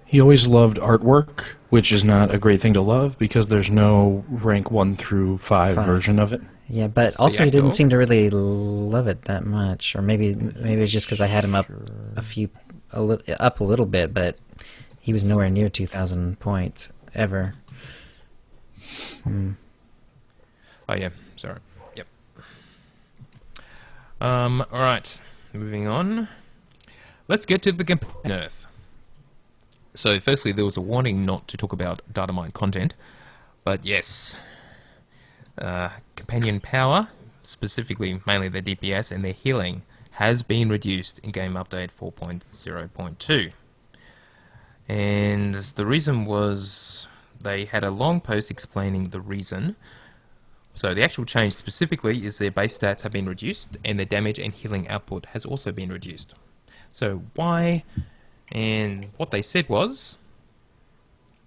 He always loved artwork, which is not a great thing to love because there's no rank 1 through 5 version of it. Yeah, but also he act didn't dog? seem to really love it that much, or maybe it's just because I had him up up a little bit, but he was nowhere near 2,000 points ever. Oh yeah, sorry. Yep. All right, moving on. Let's get to the companion nerf. So firstly, there was a warning not to talk about data mine content, but yes, companion power, specifically mainly their DPS and their healing, has been reduced in game update 4.0.2. And the reason was they had a long post explaining the reason. So the actual change specifically is their base stats have been reduced and their damage and healing output has also been reduced. So why? And what they said was,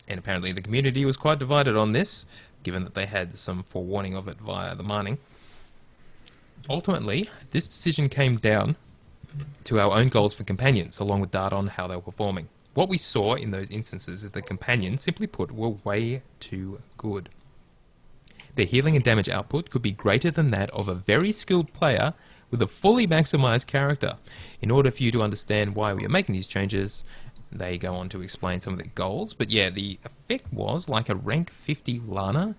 and apparently the community was quite divided on this, given that they had some forewarning of it via the mining. Ultimately, this decision came down to our own goals for companions, along with data on how they were performing. What we saw in those instances is the companions, simply put, were way too good. Their healing and damage output could be greater than that of a very skilled player with a fully maximized character. In order for you to understand why we are making these changes, they go on to explain some of the goals. But yeah, the effect was like a rank 50 Lana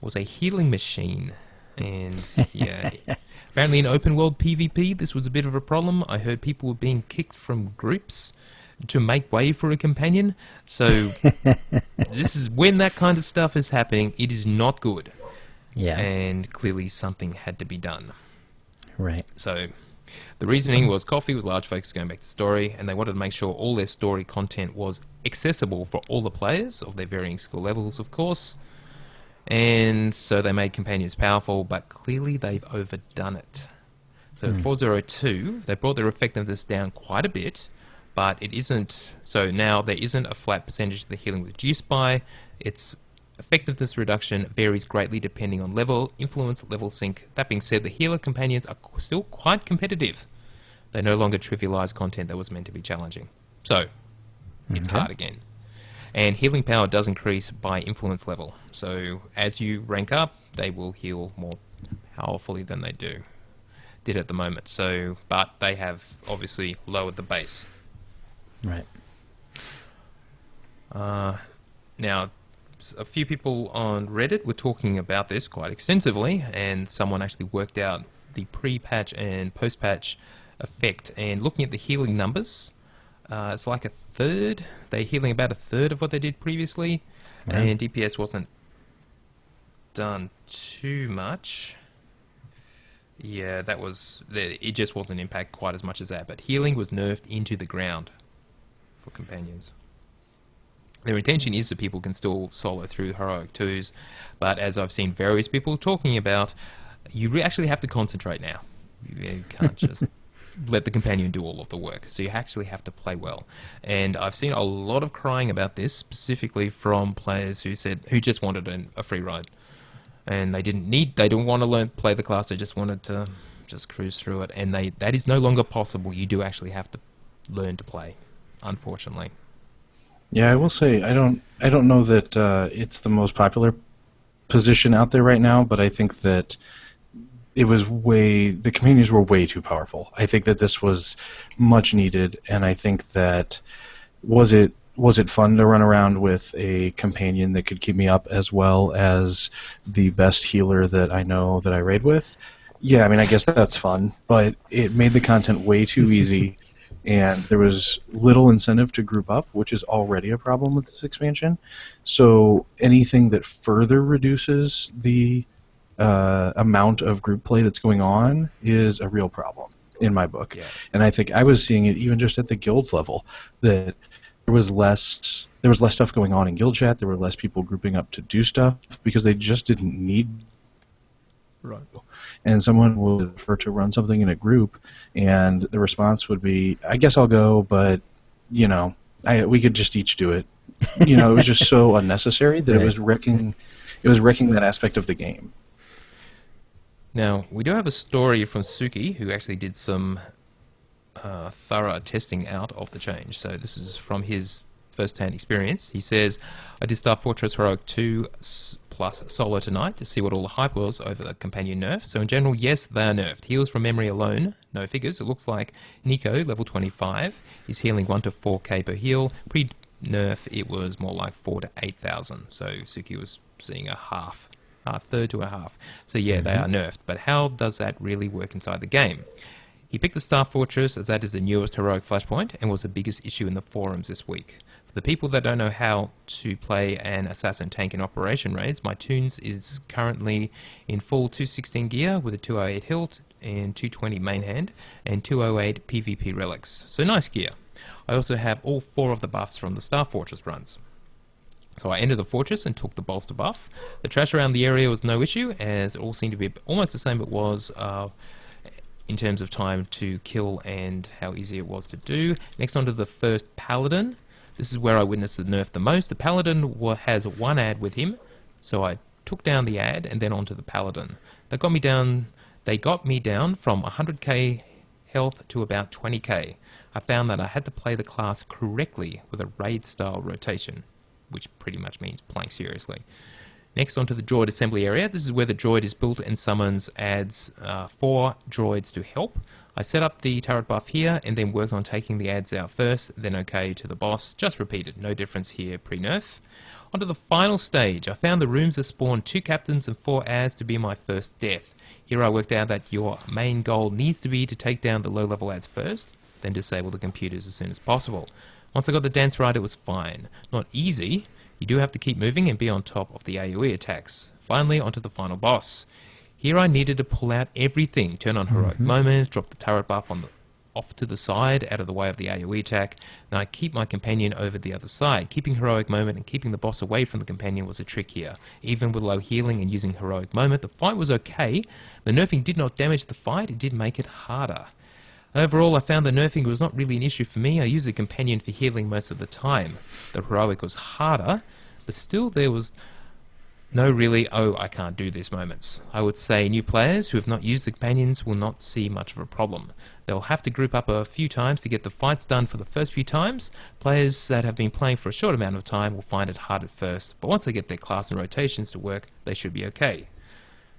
was a healing machine. And yeah, apparently in open world PvP, this was a bit of a problem. I heard people were being kicked from groups to make way for a companion. So this is when that kind of stuff is happening. It is not good. Yeah. And clearly something had to be done. Right. So the reasoning was Coffee with large focus going back to story, and they wanted to make sure all their story content was accessible for all the players of their varying skill levels, of course. And so they made companions powerful, but clearly they've overdone it. So 4.0.2, they brought their effectiveness down quite a bit, but it isn't. So now there isn't a flat percentage of the healing reduced by. Its effectiveness reduction varies greatly depending on level, influence, level sync. That being said, the healer companions are still quite competitive. They no longer trivialize content that was meant to be challenging. So it's hard again. And healing power does increase by influence level. So as you rank up, they will heal more powerfully than they did at the moment. So, but they have obviously lowered the base. Right. Now, a few people on Reddit were talking about this quite extensively, and someone actually worked out the pre-patch and post-patch effect. And looking at the healing numbers, it's like a third. They're healing about a third of what they did previously, and DPS wasn't done too much. Yeah, it just wasn't impact quite as much as that. But healing was nerfed into the ground for companions. Their intention is that people can still solo through Heroic 2s, but as I've seen various people talking about, you actually have to concentrate now. You can't just let the companion do all of the work, so you actually have to play well. And I've seen a lot of crying about this, specifically from players who just wanted a free ride. And they didn't want to play the class, they just wanted to just cruise through it, and that is no longer possible. You do actually have to learn to play, unfortunately. Yeah, I will say I don't know that it's the most popular position out there right now, but I think that the communities were way too powerful. I think that this was much needed, and I think that was it fun to run around with a companion that could keep me up as well as the best healer that I know that I raid with? Yeah, I mean, I guess that's fun, but it made the content way too easy. And there was little incentive to group up, which is already a problem with this expansion. So anything that further reduces the amount of group play that's going on is a real problem in my book. Yeah. And I think I was seeing it even just at the guild level, that there was less stuff going on in guild chat. There were less people grouping up to do stuff because they just didn't need Right. And someone would prefer to run something in a group, and the response would be, "I guess I'll go, but we could just each do it." It was just so unnecessary that Right. it was wrecking that aspect of the game. Now, we do have a story from Suki, who actually did some thorough testing out of the change. So this is from his first-hand experience. He says, I did Star Fortress Heroic 2 plus solo tonight to see what all the hype was over the companion nerf. So in general, yes, they are nerfed. Heals from memory alone, no figures. It looks like Nico, level 25, is healing 1 to 4k per heal. Pre-nerf, it was more like 4 to 8,000. So Suki was seeing a third to a half. So yeah, they are nerfed. But how does that really work inside the game? He picked the Star Fortress as that is the newest heroic flashpoint and was the biggest issue in the forums this week. For the people that don't know how to play an assassin tank in operation raids, my tunes is currently in full 216 gear with a 208 hilt and 220 main hand and 208 PvP relics. So nice gear. I also have all 4 of the buffs from the Star Fortress runs. So I entered the fortress and took the bolster buff. The trash around the area was no issue, as it all seemed to be almost the same it was in terms of time to kill and how easy it was to do. Next on to the first Paladin. This is where I witnessed the nerf the most. The Paladin has 1 ad with him, so I took down the ad and then onto the Paladin. They got me down from 100k health to about 20k. I found that I had to play the class correctly with a raid-style rotation, which pretty much means playing seriously. Next onto the droid assembly area. This is where the droid is built and summons adds 4 droids to help. I set up the turret buff here and then worked on taking the ads out first, then okay to the boss. Just repeated, no difference here pre-nerf. Onto the final stage. I found the rooms that spawned 2 captains and 4 ads to be my first death. Here I worked out that your main goal needs to be to take down the low-level ads first, then disable the computers as soon as possible. Once I got the dance right, it was fine. Not easy. You do have to keep moving and be on top of the AoE attacks. Finally, onto the final boss. Here I needed to pull out everything, turn on heroic moments, drop the turret buff off to the side, out of the way of the AoE attack. Then I keep my companion over the other side. Keeping heroic moment and keeping the boss away from the companion was a trick here. Even with low healing and using heroic moment, the fight was okay. The nerfing did not damage the fight, it did make it harder. Overall, I found the nerfing was not really an issue for me. I used the companion for healing most of the time. The heroic was harder, but still there was no really, oh, I can't do this moments. I would say new players who have not used the companions will not see much of a problem. They'll have to group up a few times to get the fights done for the first few times. Players that have been playing for a short amount of time will find it hard at first, but once they get their class and rotations to work, they should be okay.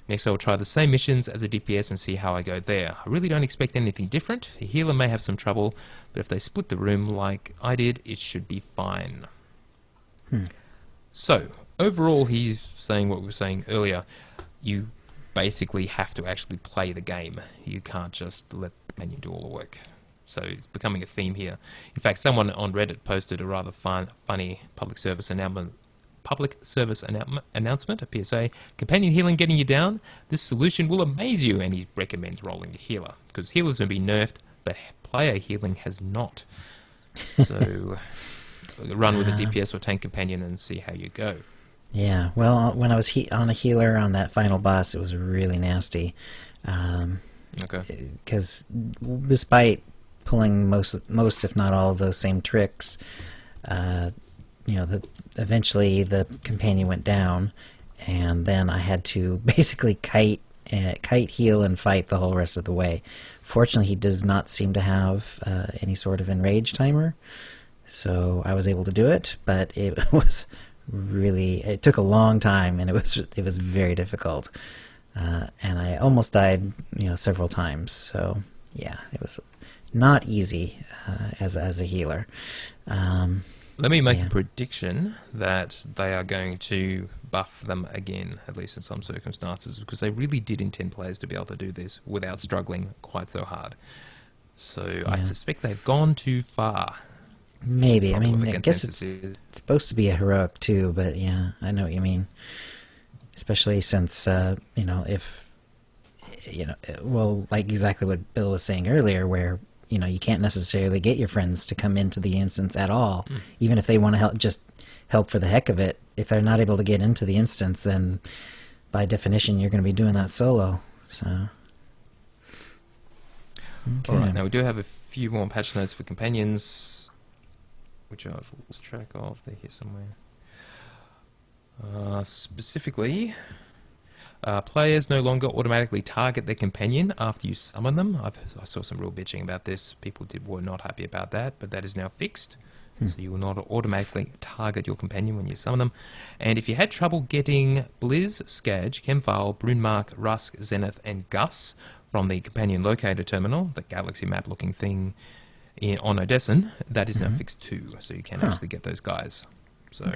Next, I will try the same missions as a DPS and see how I go there. I really don't expect anything different. A healer may have some trouble, but if they split the room like I did, it should be fine. So, overall, he's saying what we were saying earlier. You basically have to actually play the game. You can't just let the companion do all the work. So it's becoming a theme here. In fact, someone on Reddit posted a rather funny public service announcement, a PSA. Companion healing getting you down? This solution will amaze you, and he recommends rolling the healer, because healers have been nerfed, but player healing has not. So run with a DPS or tank companion and see how you go. Yeah, well, when I was on a healer on that final boss, it was really nasty. Okay. Because despite pulling most, if not all, of those same tricks, eventually the companion went down, and then I had to basically kite, heal, and fight the whole rest of the way. Fortunately, he does not seem to have any sort of enrage timer, so I was able to do it, but it was it took a long time, and it was very difficult, and I almost died several times. So yeah, it was not easy as a healer. Let me make a prediction that they are going to buff them again, at least in some circumstances, because they really did intend players to be able to do this without struggling quite so hard. So I suspect they've gone too far. Maybe. I mean, I guess it's supposed to be a heroic too, but yeah, I know what you mean. Especially since, like exactly what Bill was saying earlier, where you can't necessarily get your friends to come into the instance at all, even if they want to help for the heck of it. If they're not able to get into the instance, then by definition, you're going to be doing that solo. So. Okay. All right, now we do have a few more patch notes for companions, which I've lost track of. They're here somewhere. Specifically, players no longer automatically target their companion after you summon them. I saw some real bitching about this. People were not happy about that, but that is now fixed. So you will not automatically target your companion when you summon them. And if you had trouble getting Blizz, Skadge, Chemphile, Brunemark, Rusk, Zenith, and Gus from the companion locator terminal, the galaxy map looking thing on Odessen, that is now fixed too. So you can actually get those guys. So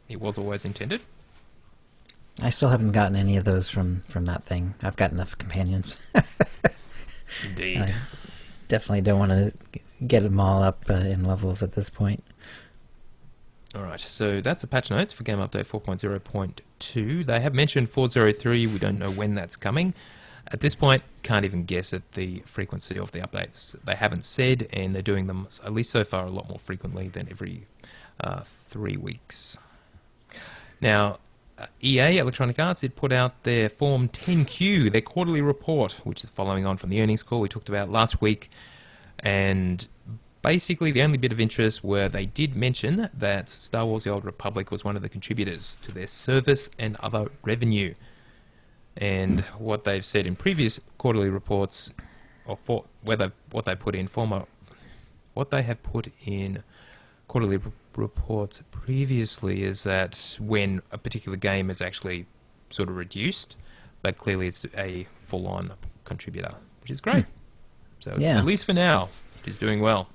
it was always intended. I still haven't gotten any of those from that thing. I've got enough companions. Indeed. I definitely don't want to get them all up in levels at this point. Alright, so that's the patch notes for Game Update 4.0.2. They have mentioned 4.03. We don't know when that's coming. At this point, can't even guess at the frequency of the updates. They haven't said, and they're doing them, at least so far, a lot more frequently than every 3 weeks. Now, EA, Electronic Arts, did put out their Form 10Q, their quarterly report, which is following on from the earnings call we talked about last week. And basically, the only bit of interest where they did mention that Star Wars The Old Republic was one of the contributors to their service and other revenue. And what they've said in previous quarterly reports, or what they have put in quarterly reports previously, is that when a particular game is actually sort of reduced, but clearly it's a full-on contributor, which is great. So it's, at least for now, it is doing well.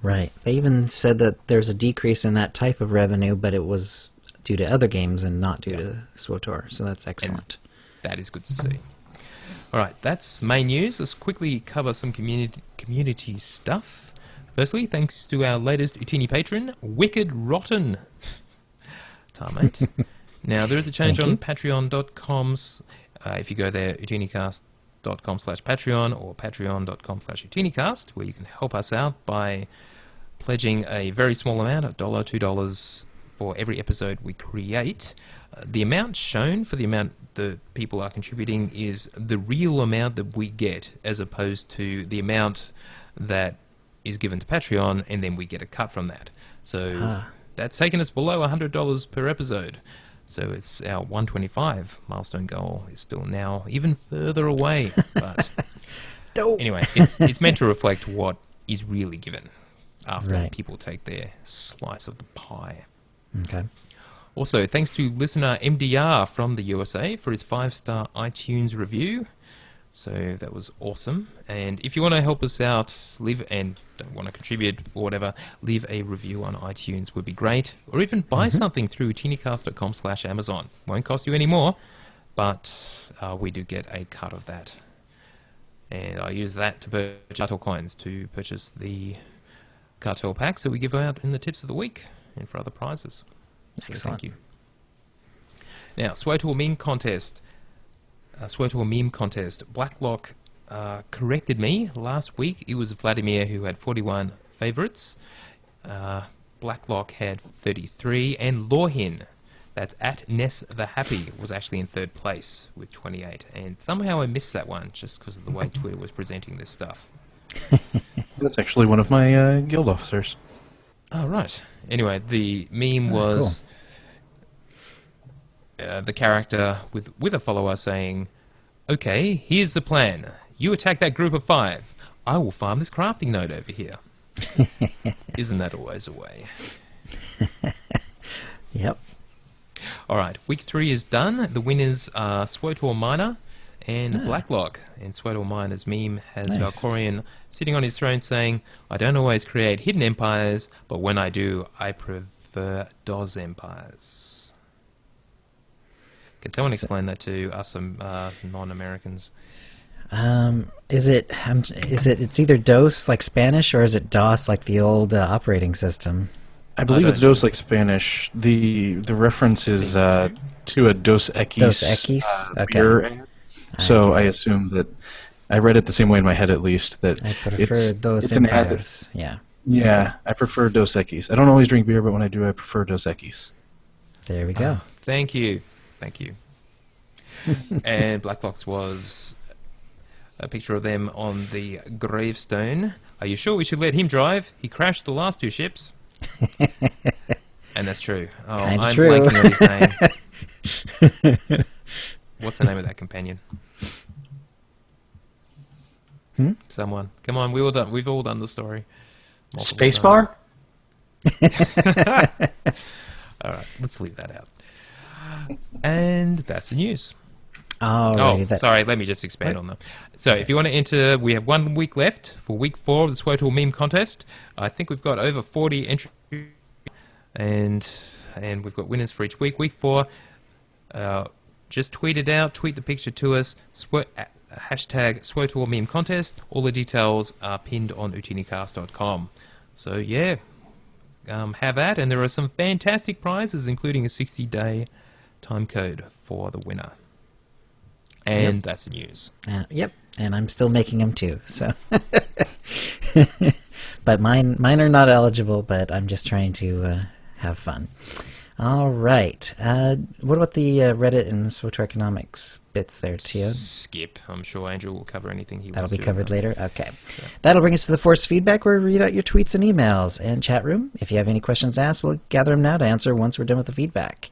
Right. They even said that there's a decrease in that type of revenue, but it was due to other games and not due to SWTOR. So that's excellent. And that is good to see. All right, that's main news. Let's quickly cover some community stuff. Firstly, thanks to our latest Utini patron, Wicked Rotten. Mate. Now, there is a change on patreon.com. If you go there, utinicast.com/Patreon or patreon.com/UtiniCast, where you can help us out by pledging a very small amount, $1, $2 for every episode we create. The amount shown for the amount that people are contributing is the real amount that we get, as opposed to the amount that is given to Patreon, and then we get a cut from that. So that's taken us below $100 per episode. So it's our 125 milestone goal is still now even further away. But anyway, it's meant to reflect what is really given after people take their slice of the pie. Okay. Also, thanks to listener MDR from the USA for his 5-star iTunes review. So that was awesome. And if you want to help us out, and don't want to contribute or whatever, leave a review on iTunes would be great. Or even buy something through utinicast.com/Amazon. Won't cost you any more, but we do get a cut of that. And I use that to purchase Cartel coins, to purchase the Cartel packs that we give out in the tips of the week and for other prizes. So thank you. Now, SWTOR meme contest. Blacklock corrected me last week. It was Vladimir who had 41 favourites. Blacklock had 33, and Lawhin, that's at Ness the Happy, was actually in third place with 28. And somehow I missed that one just because of the way Twitter was presenting this stuff. That's actually one of my guild officers. Oh, right. Anyway, the meme was the character with a follower saying, "Okay, here's the plan. You attack that group of 5. I will farm this crafting node over here." Isn't that always a way? Yep. All right, week 3 is done. The winners are SWTOR Miner and Blacklock. And SWTOR Miner's meme has Valkorian sitting on his throne saying, "I don't always create hidden empires, but when I do, I prefer DOS empires." Can someone explain that to us non-Americans? It's either DOS like Spanish, or is it DOS like the old operating system? I believe it's DOS like Spanish. The reference is to a Dos Equis. Dos Equis? Beer. So I assume that I read it the same way in my head, at least. That I prefer Dos an Empires. Yeah. Yeah, I prefer Dos Equis. I don't always drink beer, but when I do, I prefer Dos Equis. There we go. Thank you. And Black Box was a picture of them on the gravestone. Are you sure we should let him drive? He crashed the last 2 ships. And that's true. Oh, Kinda I'm true. blanking on his name. What's the name of that companion? Someone. Come on, we've all done the story. multiple Spacebar? times. All right, let's leave that out. And that's the news. Alrighty, Sorry, let me just expand on that. So if you want to enter, we have 1 week left for week 4 of the SWOTOR meme contest. I think we've got over 40 entries, and we've got winners for each week. Week 4, just tweet it out, tweet the picture to us, hashtag SWOTOR meme contest. All the details are pinned on OotiniCast.com. So yeah, have at, and there are some fantastic prizes, including a 60-day time code for the winner. And that's the news. Yep, and I'm still making them too. So, but mine are not eligible. But I'm just trying to have fun. All right. What about the Reddit and the SWOTOR economics bits there, Tio? Skip. I'm sure Andrew will cover anything he That'll wants be to. covered later? Okay. That'll bring us to the forced feedback where we read out your tweets and emails. And chat room, if you have any questions to ask, we'll gather them now to answer once we're done with the feedback.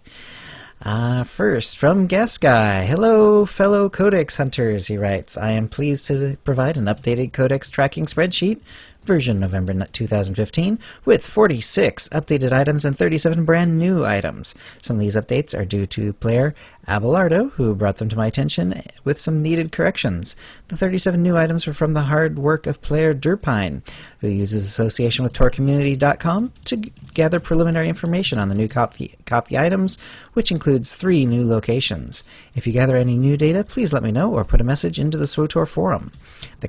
First, from Gas Guy. Hello, fellow Codex hunters, he writes. I am pleased to provide an updated Codex tracking spreadsheet, version November 2015, with 46 updated items and 37 brand new items. Some of these updates are due to player Abelardo, who brought them to my attention with some needed corrections. The 37 new items are from the hard work of player Durpine, who uses association with TorCommunity.com to gather preliminary information on the new copy items, which includes 3 new locations. If you gather any new data, please let me know or put a message into the SWOTOR forum. The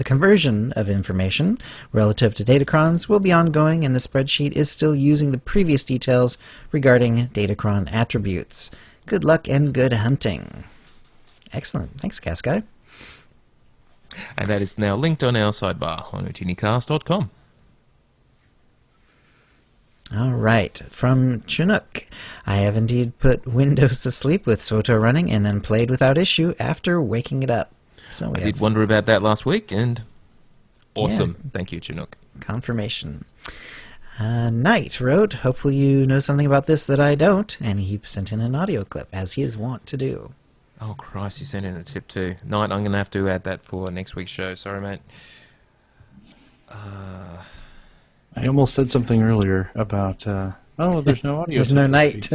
conversion of information relative to Datacrons will be ongoing, and the spreadsheet is still using the previous details regarding Datacron attributes. Good luck and good hunting. Excellent. Thanks, Gas Guy. And that is now linked on our sidebar on OotiniCast.com. All right. From Chinook. I have indeed put Windows to sleep with SWOTOR running and then played without issue after waking it up. So I did wonder about that last week, and awesome. Thank you, Chinook. Confirmation. Knight wrote, hopefully you know something about this that I don't, and he sent in an audio clip, as he is wont to do. Oh, Christ, you sent in a tip too. Knight, I'm going to have to add that for next week's show. Sorry, mate. I almost said something earlier about, there's no audio. There's no night.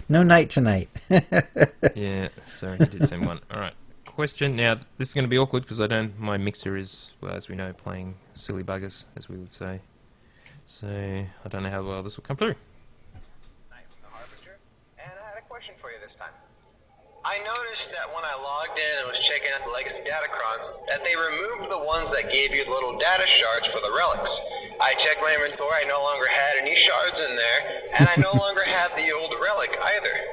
No night tonight. Yeah, sorry, you did send one. All right. Question. Now, this is going to be awkward because my mixer is, well, as we know, playing silly buggers, as we would say. So, I don't know how well this will come through. Night from the Harbinger, and I had a question for you this time. I noticed that when I logged in and was checking out the legacy datacrons, that they removed the ones that gave you little data shards for the relics. I checked my inventory, I no longer had any shards in there, and I no longer had the old relic either.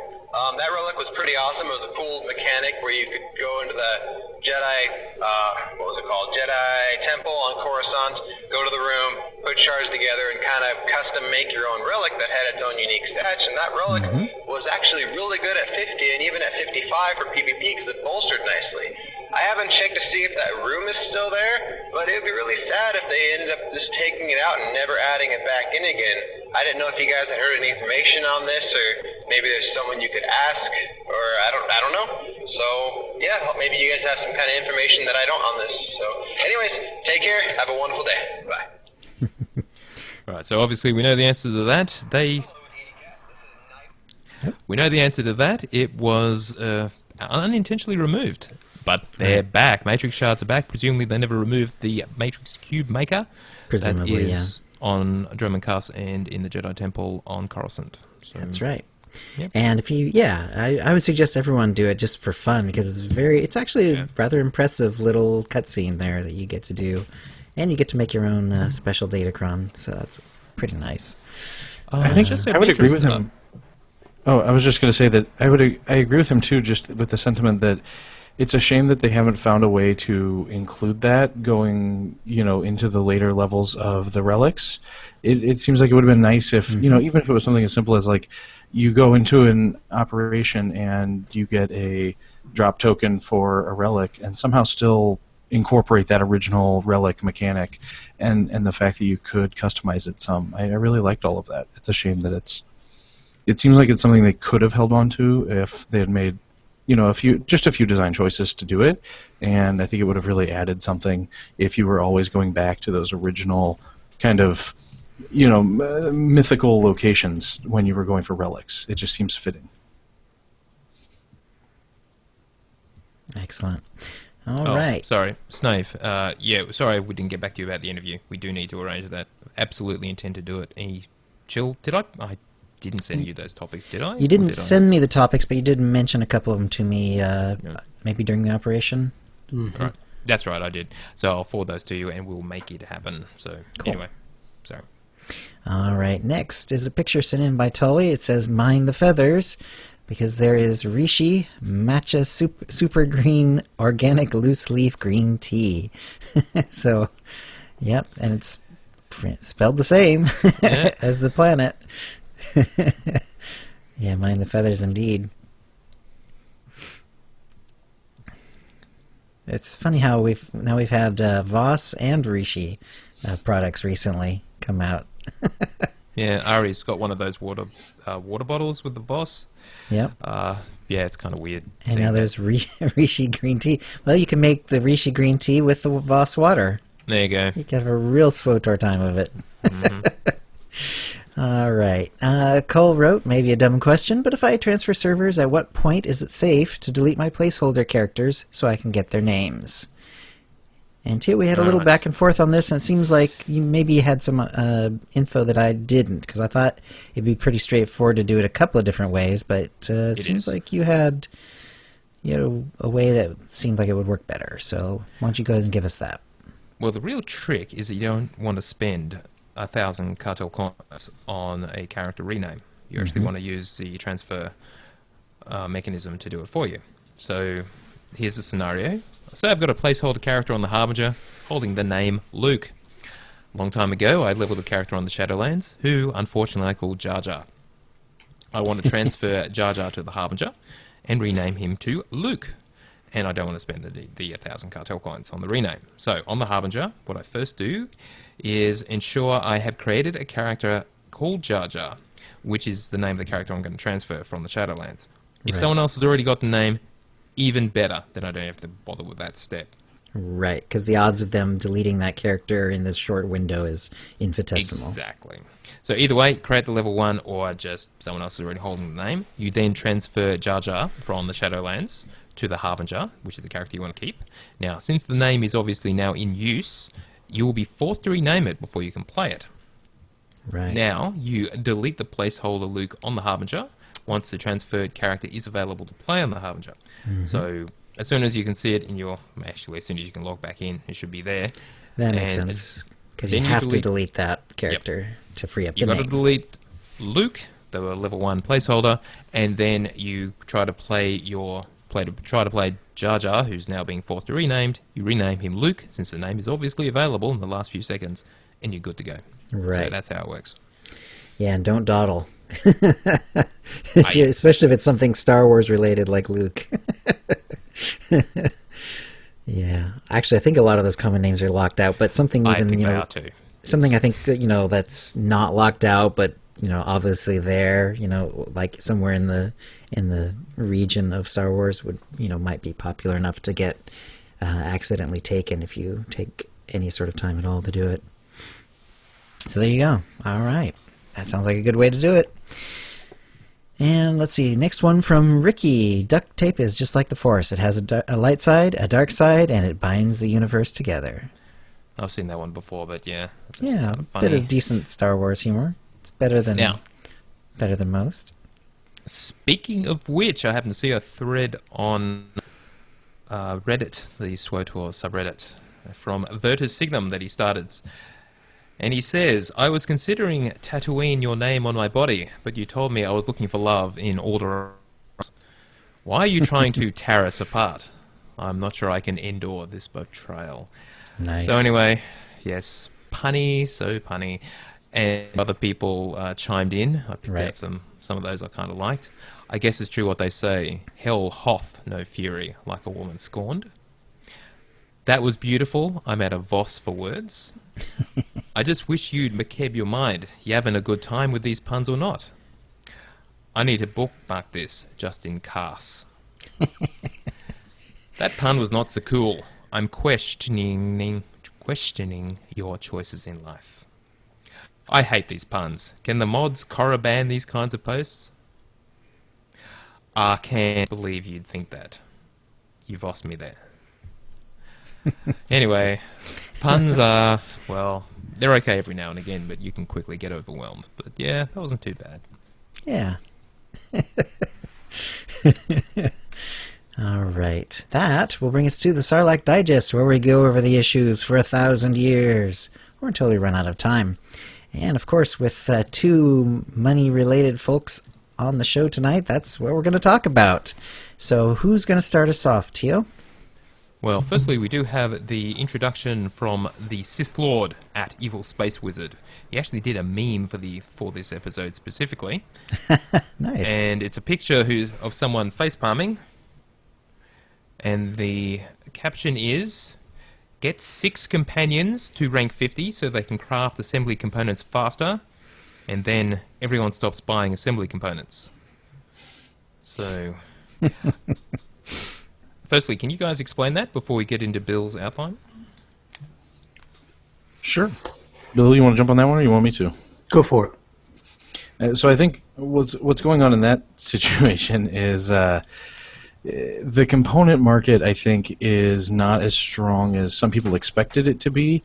That relic was pretty awesome. It was a cool mechanic where you could go into the Jedi, Jedi Temple on Coruscant, go to the room, put shards together, and kind of custom make your own relic that had its own unique stats. And that relic was actually really good at 50 and even at 55 for PvP because it bolstered nicely. I haven't checked to see if that room is still there, but it would be really sad if they ended up just taking it out and never adding it back in again. I didn't know if you guys had heard any information on this, or maybe there's someone you could ask, or I don't know. So, yeah, maybe you guys have some kind of information that I don't on this. So, anyways, take care. Have a wonderful day. Bye. Right, so obviously we know the answer to that. We know the answer to that. It was unintentionally removed. But they're back. Matrix shards are back. Presumably they never removed the Matrix Cube Maker. Presumably, that is on Dromund and in the Jedi Temple on Coruscant. So, That's right. Yep. And if you, I would suggest everyone do it just for fun because it's actually a rather impressive little cutscene there that you get to do. And you get to make your own special Datacron, so that's pretty nice. I think I would agree with him. Oh, I was just going to say that I agree with him too, just with the sentiment that it's a shame that they haven't found a way to include that going, into the later levels of the relics. It seems like it would have been nice if, even if it was something as simple as like, you go into an operation and you get a drop token for a relic, and somehow still incorporate that original relic mechanic, and the fact that you could customize it some. I really liked all of that. It's a shame that it seems like it's something they could have held on to if they had made, a few design choices to do it, and I think it would have really added something if you were always going back to those original kind of, mythical locations when you were going for relics. It just seems fitting. Excellent. All right. Sorry, Snave. Sorry we didn't get back to you about the interview. We do need to arrange that. Absolutely intend to do it. Chill, did I? I didn't send you those topics, did I? You didn't send me the topics, but you did mention a couple of them to me, maybe during the operation. Mm-hmm. Right. That's right, I did. So I'll forward those to you, and we'll make it happen. So Anyway, sorry. All right. Next is a picture sent in by Tully. It says, "Mind the feathers," because there is Rishi Matcha Super Green Organic Loose Leaf Green Tea. So, yep, and it's spelled the same as the planet. Yeah, mind the feathers indeed. It's funny how we've had Voss and Rishi products recently come out. Yeah, Ari's got one of those water bottles with the Voss. Yep. Yeah, it's kind of weird. And now there's Rishi green tea. Well, you can make the Rishi green tea with the Voss water. There you go. You can have a real SWTOR time of it. Mm-hmm. All right. Cole wrote, maybe a dumb question, but if I transfer servers, at what point is it safe to delete my placeholder characters so I can get their names? And two, we had a little back and forth on this, and it seems like you maybe had some info that I didn't, because I thought it'd be pretty straightforward to do it a couple of different ways, but it seems like you had a way that seemed like it would work better. So why don't you go ahead and give us that? Well, the real trick is that you don't want to spend 1,000 cartel coins on a character rename. You actually want to use the transfer mechanism to do it for you. So here's the scenario. So I've got a placeholder character on the Harbinger holding the name Luke. A long time ago, I leveled a character on the Shadowlands who, unfortunately, I called Jar Jar. I want to transfer Jar Jar to the Harbinger and rename him to Luke. And I don't want to spend the 1,000 cartel coins on the rename. So on the Harbinger, what I first do is ensure I have created a character called Jar Jar, which is the name of the character I'm going to transfer from the Shadowlands. If someone else has already got the name, even better, then I don't have to bother with that step. Right, because the odds of them deleting that character in this short window is infinitesimal. Exactly. So either way, create the level 1 or just someone else is already holding the name. You then transfer Jar Jar from the Shadowlands to the Harbinger, which is the character you want to keep. Now, since the name is obviously now in use, you will be forced to rename it before you can play it. Right. Now, you delete the placeholder Luke on the Harbinger once the transferred character is available to play on the Harbinger. So as soon as you can see it in your... Actually, as soon as you can log back in, it should be there. That makes sense. Because you have to delete that character to free up the name. You've got to delete Luke, the level 1 placeholder, and then you try to play Jar Jar, who's now being forced to be renamed. You rename him Luke, since the name is obviously available in the last few seconds, and you're good to go. Right. So that's how it works. Yeah, and don't dawdle. Especially if it's something Star Wars related like Luke. Yeah. Actually, I think a lot of those common names are locked out, but something even, I think they are too. Something I think that, that's not locked out, but, obviously there, like somewhere in the region of Star Wars would, might be popular enough to get accidentally taken if you take any sort of time at all to do it. So there you go. All right. That sounds like a good way to do it. And let's see, next one from Ricky. Duct tape is just like the Force. It has a light side, a dark side, and it binds the universe together. I've seen that one before, but yeah. That's Yeah, kind of a funny. bit of decent Star Wars humor. It's better than most. Speaking of which, I happened to see a thread on Reddit, the SWTOR subreddit, from Vertus Signum that he started. And he says, I was considering tattooing your name on my body, but you told me I was looking for love in order. Why are you trying to tear us apart? I'm not sure I can endure this betrayal. Nice. So anyway, yes, punny, so punny. and other people chimed in. I picked Right. out some of those I kind of liked. I guess it's true what they say. Hell hath no fury like a woman scorned. That was beautiful. I'm at a Voss for words. I just wish you'd McKeb your mind. You having a good time with these puns or not? I need to bookmark this just in case. That pun was not so cool. I'm questioning your choices in life. I hate these puns. Can the mods ban these kinds of posts? I can't believe you'd think that. You've lost me there. Anyway, puns are, well, they're okay every now and again, but you can quickly get overwhelmed. But yeah, that wasn't too bad. Yeah. All right. That will bring us to the Sarlacc Digest, where we go over the issues for 1,000 years, or until we run out of time. And, of course, with two money-related folks on the show tonight, that's what we're going to talk about. So who's going to start us off, Tio? Well, firstly, we do have the introduction from the Sith Lord at Evil Space Wizard. He actually did a meme for this episode specifically. Nice. And it's a picture of someone facepalming. And the caption is, get 6 companions to rank 50 so they can craft assembly components faster, and then everyone stops buying assembly components. So... Firstly, can you guys explain that before we get into Bill's outline? Sure. Bill, you want to jump on that one, or you want me to? Go for it. So I think what's going on in that situation is the component market, I think, is not as strong as some people expected it to be.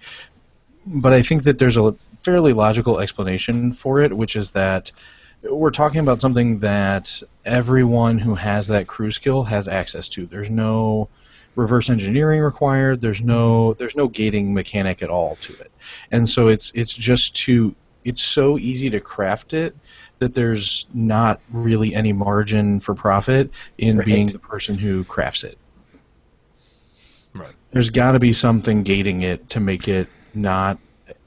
But I think that there's a fairly logical explanation for it, which is that we're talking about something that everyone who has that crew skill has access to. There's no reverse engineering required. There's no gating mechanic at all to it, and so it's so easy to craft it that there's not really any margin for profit in being the person who crafts it. Right. There's got to be something gating it to make it not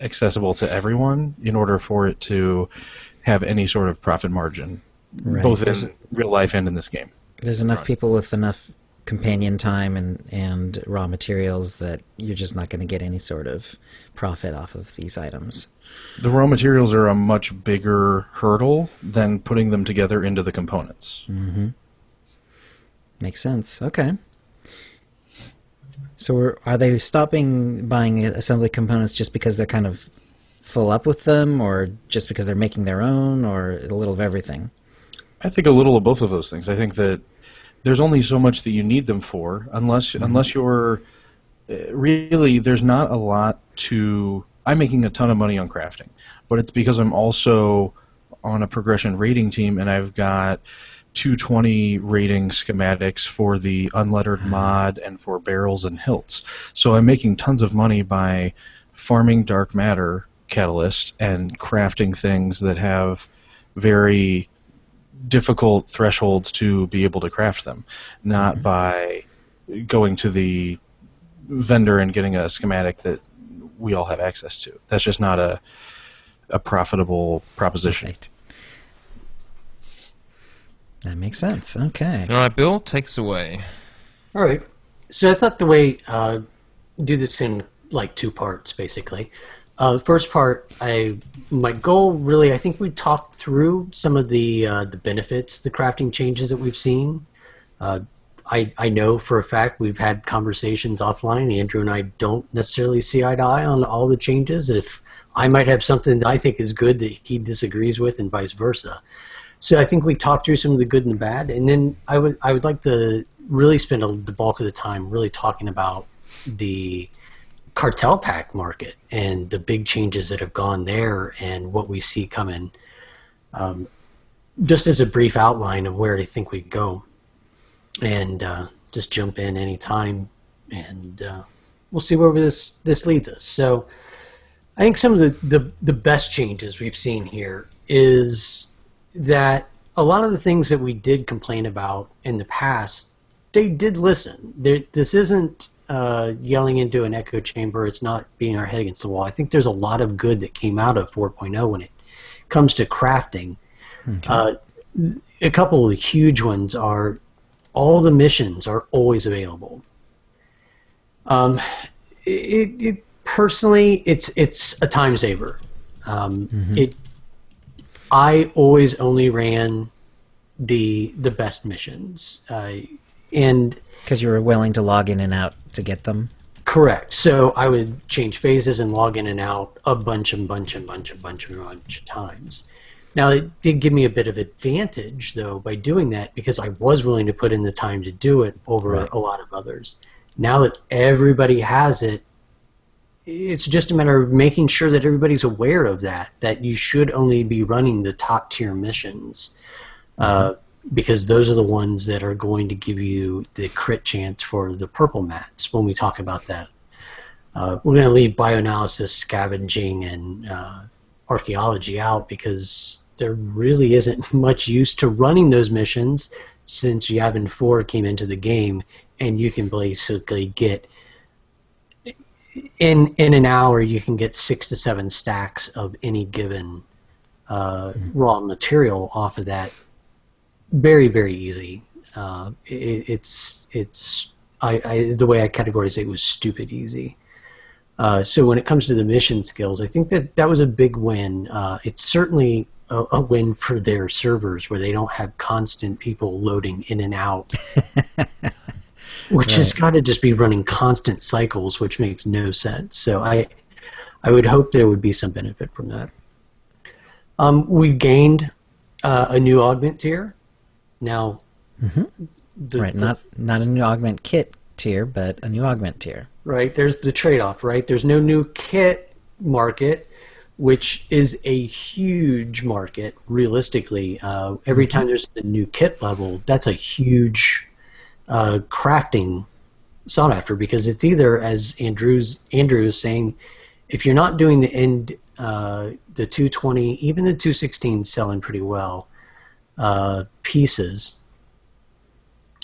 accessible to everyone in order for it to have any sort of profit margin, both in real life and in this game. There's enough people with enough companion time and raw materials that you're just not going to get any sort of profit off of these items. The raw materials are a much bigger hurdle than putting them together into the components. Mm-hmm. Makes sense. Okay. So are they stopping buying assembly components just because they're kind of full up with them, or just because they're making their own, or a little of everything? I think a little of both of those things. I think that there's only so much that you need them for, unless you're really, there's not a lot to... I'm making a ton of money on crafting, but it's because I'm also on a progression rating team, and I've got 220 rating schematics for the unlettered mod and for barrels and hilts. So I'm making tons of money by farming dark matter catalyst and crafting things that have very difficult thresholds to be able to craft them, not by going to the vendor and getting a schematic that we all have access to. That's just not a profitable proposition. Right. That makes sense. Okay. All right, Bill, take us away. All right. So I thought the way do this in like 2 parts, basically. First part, my goal really, I think we talked through some of the benefits, the crafting changes that we've seen. I know for a fact we've had conversations offline. Andrew and I don't necessarily see eye to eye on all the changes. If I might have something that I think is good that he disagrees with, and vice versa. So I think we talked through some of the good and the bad, and then I would like to really spend the bulk of the time really talking about the cartel pack market and the big changes that have gone there and what we see coming. Just as a brief outline of where I think we go, and just jump in any time, and we'll see where this leads us. So I think some of the best changes we've seen here is that a lot of the things that we did complain about in the past, they did listen. This isn't yelling into an echo chamber. It's not beating our head against the wall. I think there's a lot of good that came out of 4.0 when it comes to crafting. Okay. A couple of huge ones are all the missions are always available. Personally, it's a time saver. I always only ran the best missions, and Because you were willing to log in and out to get them. correct. So I would change phases and log in and out a bunch of times. Now it did give me a bit of advantage though by doing that because I was willing to put in the time to do it over a lot of others. Now that everybody has it, it's just a matter of making sure that everybody's aware of that you should only be running the top tier missions, because those are the ones that are going to give you the crit chance for the purple mats when we talk about that. We're going to leave bioanalysis, scavenging, and archaeology out because there really isn't much use to running those missions since Yavin 4 came into the game and you can basically get in an hour you can get 6 to 7 stacks of any given raw material off of that. Very, very easy. It's the way I categorize it was stupid easy. So when it comes to the mission skills, I think that was a big win. It's certainly a win for their servers where they don't have constant people loading in and out, which has got to just be running constant cycles, which makes no sense. So I would hope there would be some benefit from that. We gained a new augment tier. Now, Not a new augment kit tier, but a new augment tier. Right, there's the trade-off, right? There's no new kit market, which is a huge market, realistically. Every time there's a new kit level, that's a huge crafting sought after, because it's either, as Andrew is saying, if you're not doing the 220, even the 216 selling pretty well, pieces,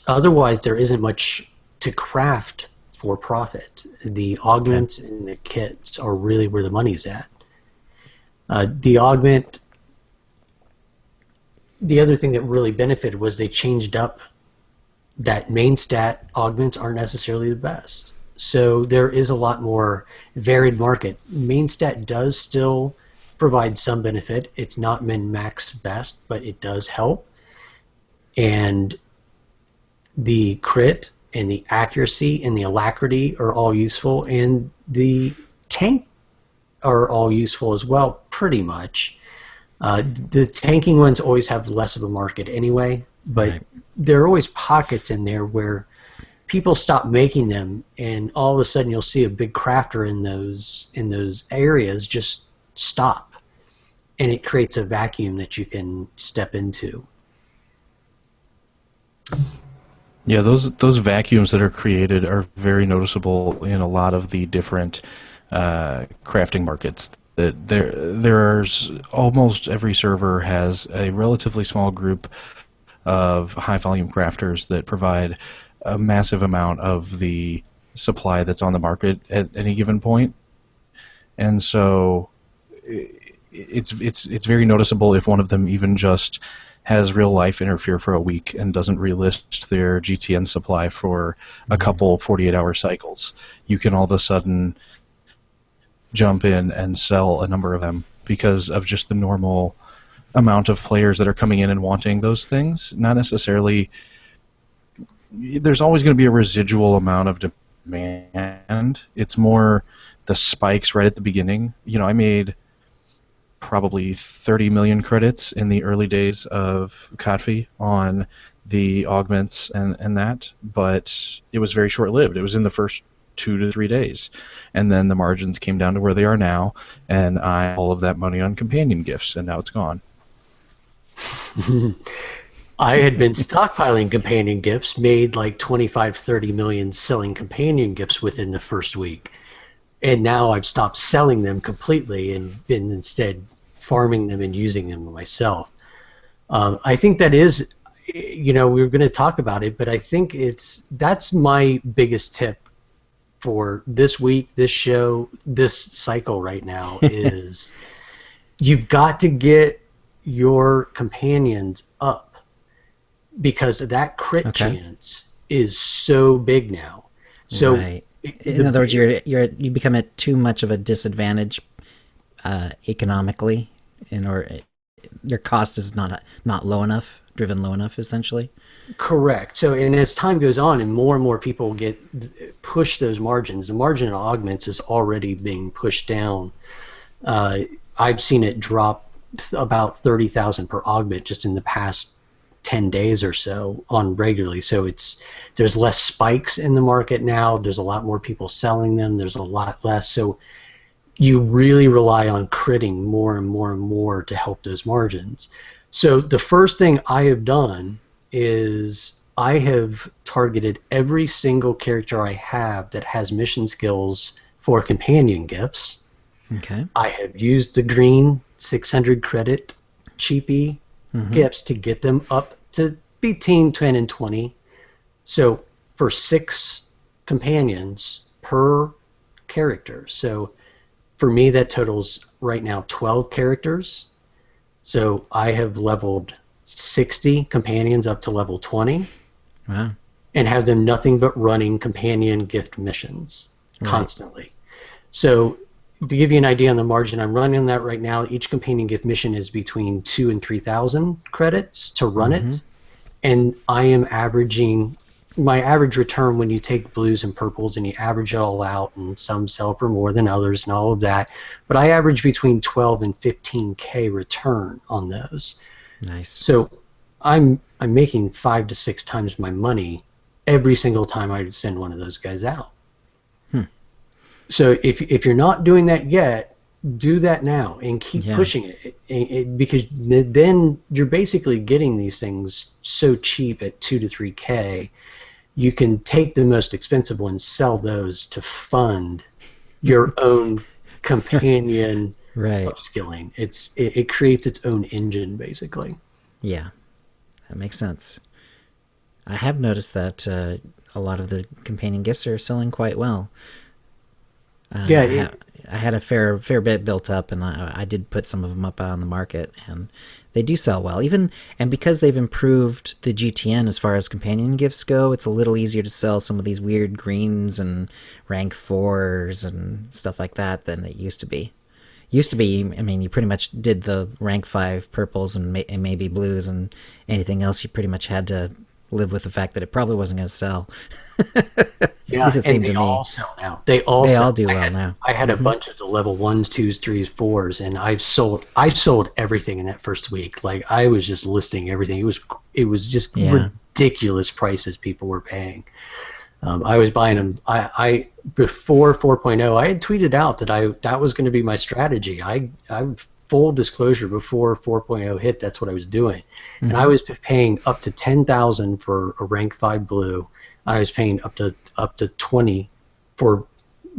otherwise there isn't much to craft for profit. The augments and the kits are really where the money's at. The augment, the other thing that really benefited was they changed up that main stat augments aren't necessarily the best. So there is a lot more varied market. Main stat does still provide some benefit. It's not min-max best, but it does help. And the crit and the accuracy and the alacrity are all useful, and the tank are all useful as well, pretty much. The tanking ones always have less of a market anyway, but there are always pockets in there where people stop making them, and all of a sudden you'll see a big crafter in those areas just stop, and it creates a vacuum that you can step into. Yeah, those vacuums that are created are very noticeable in a lot of the different crafting markets. That there's almost every server has a relatively small group of high volume crafters that provide a massive amount of the supply that's on the market at any given point, and so it's very noticeable if one of them even just has real life interfere for a week and doesn't relist their GTN supply for a couple 48-hour cycles. You can all of a sudden jump in and sell a number of them because of just the normal amount of players that are coming in and wanting those things. Not necessarily. There's always going to be a residual amount of demand. It's more the spikes right at the beginning. You know, I made probably 30 million credits in the early days of Kotfi on the augments and that, but it was very short-lived. It was in the first 2 to 3 days, and then the margins came down to where they are now, and I all of that money on companion gifts, and now it's gone. I had been stockpiling companion gifts, made like 25, 30 million selling companion gifts within the first week. And now I've stopped selling them completely and been instead farming them and using them myself. I think that is, you know, we were going to talk about it, but I think that's my biggest tip for this week, this show, this cycle right now is you've got to get your companions up because that crit chance is so big now. So right. In other words, you become at too much of a disadvantage economically, or your cost is not low enough, driven low enough, essentially. Correct. So, and as time goes on and more people push those margins, the margin of augments is already being pushed down. I've seen it drop about 30,000 per augment just in the past 10 days or so on regularly. So there's less spikes in the market now. There's a lot more people selling them. There's a lot less. So you really rely on critting more and more and more to help those margins. So the first thing I have done is I have targeted every single character I have that has mission skills for companion gifts. Okay. I have used the green 600 credit cheapy gifts to get them up to between 10 and 20. So for 6 companions per character. So for me, that totals right now 12 characters. So I have leveled 60 companions up to level 20. Wow. And have them nothing but running companion gift missions constantly. So to give you an idea on the margin, I'm running that right now. Each companion gift mission is between 2,000 and 3,000 credits to run it. And I am averaging, my average return when you take blues and purples and you average it all out, and some sell for more than others and all of that, but I average between 12 and 15K return on those. Nice. So I'm making 5 to 6 times my money every single time I send one of those guys out. So if you're not doing that yet, do that now and keep pushing it, because then you're basically getting these things so cheap at 2 to 3K. You can take the most expensive ones, sell those to fund your own companion upskilling. It creates its own engine, basically. Yeah, that makes sense. I have noticed that a lot of the companion gifts are selling quite well. I had a fair bit built up, and I did put some of them up on the market, and they do sell well. And because they've improved the GTN as far as companion gifts go, it's a little easier to sell some of these weird greens and rank 4s and stuff like that than it used to be. I mean, you pretty much did the rank 5 purples and maybe blues, and anything else you pretty much had to live with the fact that it probably wasn't going to sell. Yeah, and they all sell now. They all do well now. I had a bunch of the level 1s, 2s, 3s, 4s, and I sold everything in that first week. Like, I was just listing everything. It was just ridiculous prices people were paying. I was buying them. I before 4.0, I had tweeted out that was going to be my strategy. I full disclosure, before 4.0 hit, that's what I was doing. And I was paying up to 10,000 for a rank 5 blue. I was paying up to 20 for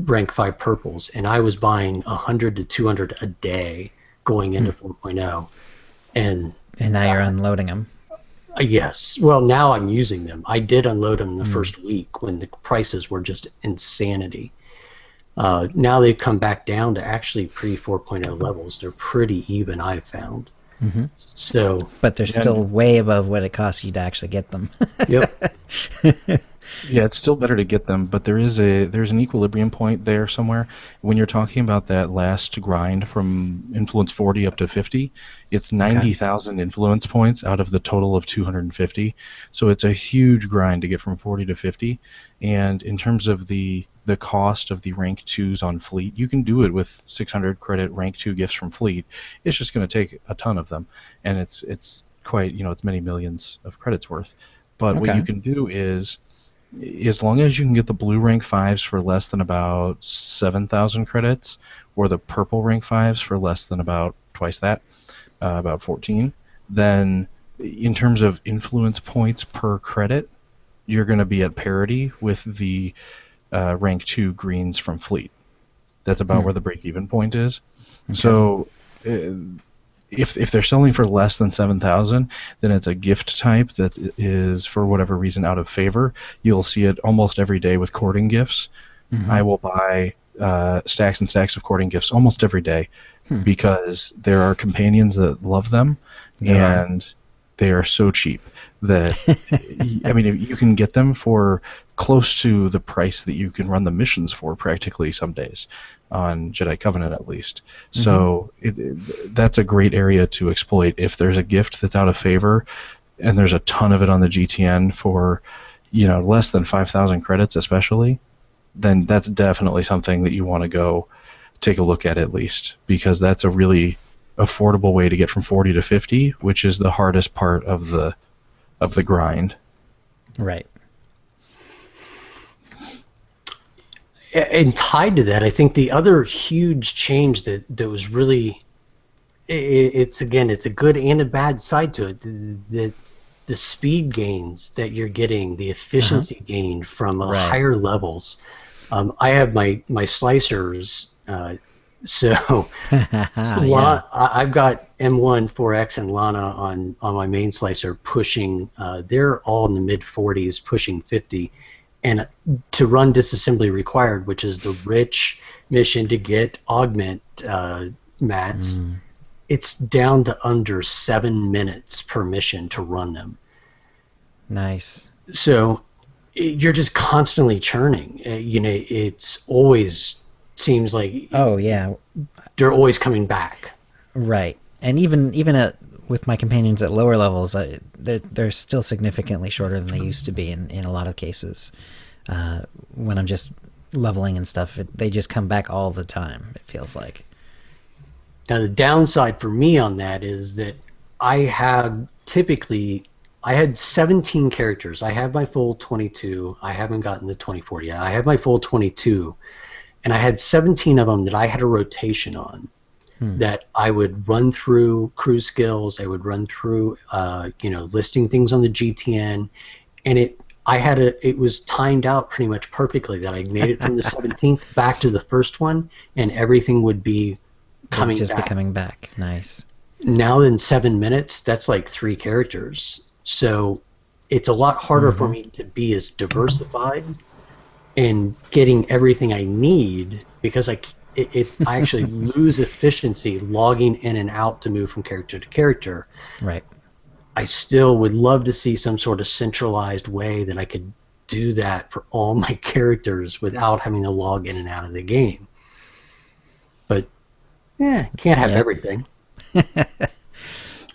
rank 5 purples, and I was buying 100 to 200 a day going into 4.0. And now you're unloading them. Yes. Well, now I'm using them. I did unload them the first week when the prices were just insanity. Now they've come back down to actually pre-4.0 levels. They're pretty even, I've found. So, but they're still way above what it costs you to actually get them. Yep. Yeah, it's still better to get them, but there's an equilibrium point there somewhere. When you're talking about that last grind from influence 40 up to 50, it's 90,000 influence points out of the total of 250. So it's a huge grind to get from 40 to 50. And in terms of the cost of the rank 2s on Fleet, you can do it with 600 credit rank 2 gifts from Fleet. It's just going to take a ton of them, and it's quite, it's many millions of credits worth. But what you can do is, as long as you can get the blue rank 5s for less than about 7,000 credits, or the purple rank 5s for less than about twice that, about 14, then in terms of influence points per credit, you're going to be at parity with the rank 2 greens from Fleet. That's about where the break-even point is. So if they're selling for less than 7,000, then it's a gift type that is, for whatever reason, out of favor. You'll see it almost every day with courting gifts. I will buy stacks and stacks of courting gifts almost every day because there are companions that love them, and they are so cheap that I mean, if you can get them for close to the price that you can run the missions for practically some days on Jedi Covenant at least. So that's a great area to exploit. If there's a gift that's out of favor and there's a ton of it on the GTN for, less than 5,000 credits especially, then that's definitely something that you want to go take a look at least, because that's a really affordable way to get from 40 to 50, which is the hardest part of the grind. Right. And tied to that, I think the other huge change that was really, it's a good and a bad side to it. The speed gains that you're getting, the efficiency gain from higher levels. I have my slicers, so I've got M1, 4X, and Lana on my main slicer pushing. They're all in the mid 40s, pushing 50. And to run disassembly required, which is the rich mission to get augment mats, it's down to under 7 minutes per mission to run them. Nice. So you're just constantly churning. It's always seems like they're always coming back. Right. And even with my companions at lower levels, they're still significantly shorter than they used to be in a lot of cases. When I'm just leveling and stuff, they just come back all the time, it feels like. Now, the downside for me on that is that I had 17 characters. I have my full 22. I haven't gotten the 24 yet. I have my full 22, and I had 17 of them that I had a rotation on. That I would run through crew skills, I would run through, listing things on the GTN, and it was timed out pretty much perfectly that I made it from the 17th back to the first one, and everything would be coming back. Nice. Now in 7 minutes, that's like 3 characters. So it's a lot harder for me to be as diversified and getting everything I need, because I actually lose efficiency logging in and out to move from character to character. Right. I still would love to see some sort of centralized way that I could do that for all my characters without having to log in and out of the game. But can't have everything.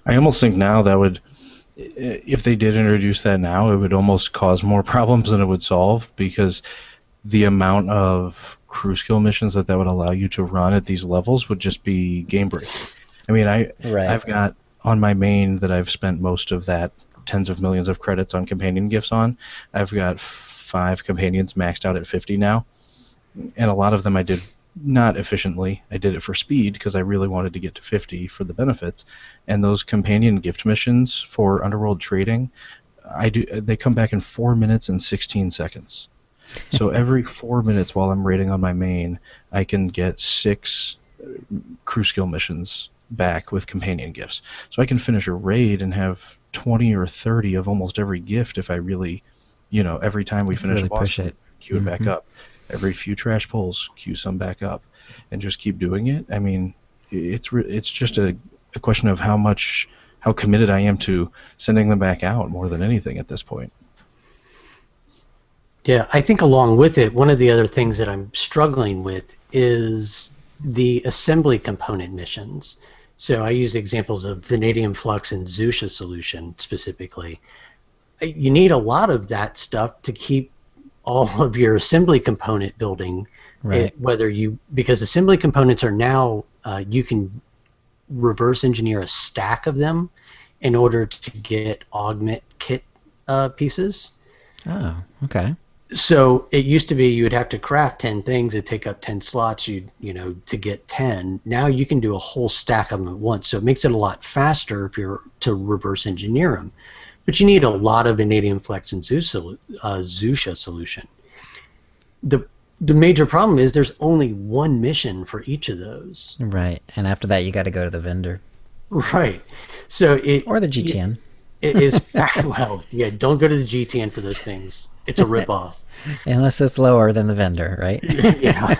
I almost think now that would, if they did introduce that now, it would almost cause more problems than it would solve, because the amount of crew skill missions that would allow you to run at these levels would just be game breaking. I mean, I've got on my main that I've spent most of that tens of millions of credits on companion gifts on. I've got 5 companions maxed out at 50 now, and a lot of them I did not efficiently. I did it for speed because I really wanted to get to 50 for the benefits. And those companion gift missions for Underworld trading, they come back in 4 minutes and 16 seconds. So every 4 minutes while I'm raiding on my main, I can get 6 crew skill missions back with companion gifts. So I can finish a raid and have 20 or 30 of almost every gift if I really, every time we finish a boss, push it. Queue it back up. Every few trash pulls, queue some back up, and just keep doing it. I mean, it's just a question of how committed I am to sending them back out more than anything at this point. Yeah, I think along with it, one of the other things that I'm struggling with is the assembly component missions. So I use examples of Vanadium Flux and Zusha Solution specifically. You need a lot of that stuff to keep all of your assembly component building. Right. Because assembly components are now, you can reverse engineer a stack of them in order to get augment kit pieces. Oh, okay. So it used to be you would have to craft 10 things, it'd take up 10 slots, to get 10. Now you can do a whole stack of them at once, so it makes it a lot faster if you're to reverse engineer them. But you need a lot of Vanadium Flex and Zusha Solution. The major problem is there's only one mission for each of those. Right, and after that you got to go to the vendor. Right. So or the GTN. It is well, yeah. Don't go to the GTN for those things. it's a ripoff. Unless it's lower than the vendor, right? Yeah,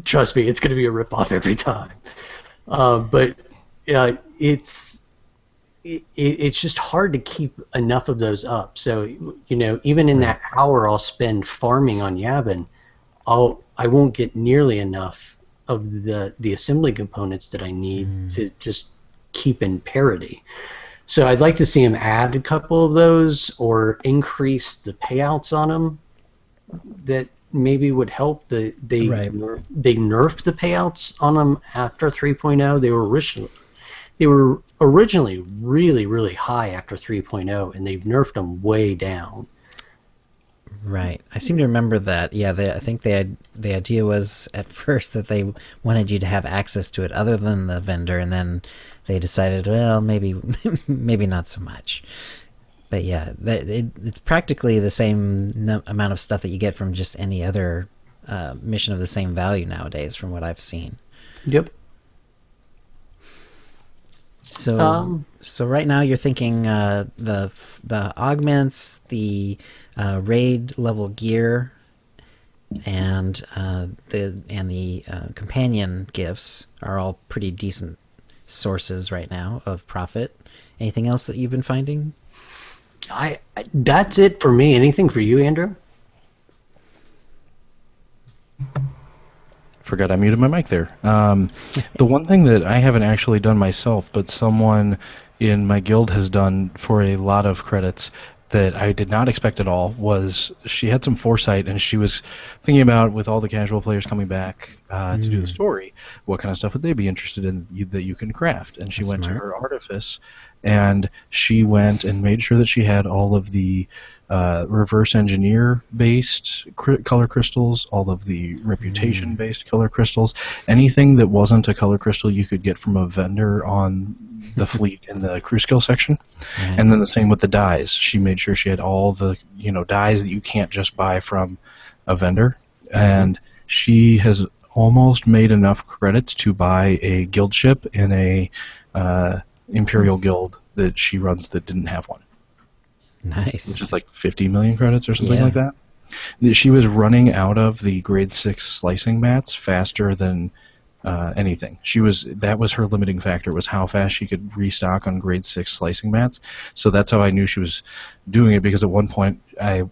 trust me, it's going to be a ripoff every time. But it's just hard to keep enough of those up. So even in that hour I'll spend farming on Yavin, I won't get nearly enough of the assembly components that I need to just keep in parity. So I'd like to see him add a couple of those or increase the payouts on them. That maybe would help. They nerfed the payouts on them after 3.0. They were originally really, really high after 3.0, and they've nerfed them way down. Right. I seem to remember that. Yeah, I think the idea was at first that they wanted you to have access to it other than the vendor, and then they decided, well, maybe not so much. But yeah, it's practically the same amount of stuff that you get from just any other mission of the same value nowadays, from what I've seen. Yep. So right now you're thinking the augments, the raid level gear, and the companion gifts are all pretty decent sources right now of profit. Anything else that you've been finding? That's it for me. Anything for you, Andrew? Forgot I muted my mic there. The one thing that I haven't actually done myself, but someone in my guild has done for a lot of credits that I did not expect at all, was she had some foresight, and she was thinking about, with all the casual players coming back to do the story, what kind of stuff would they be interested in that you can craft. And she went to her artifice, and she went and made sure that she had all of the reverse engineer based color crystals, all of the reputation based color crystals, anything that wasn't a color crystal you could get from a vendor on the fleet in the crew skill section. And then the same with the dyes. She made sure she had all the dyes that you can't just buy from a vendor, and she has almost made enough credits to buy a guild ship in a Imperial guild that she runs that didn't have one. Nice. Which is like 50 million credits or something like that. She was running out of the grade 6 slicing mats faster than anything. That was her limiting factor, was how fast she could restock on grade 6 slicing mats. So that's how I knew she was doing it, because at one point I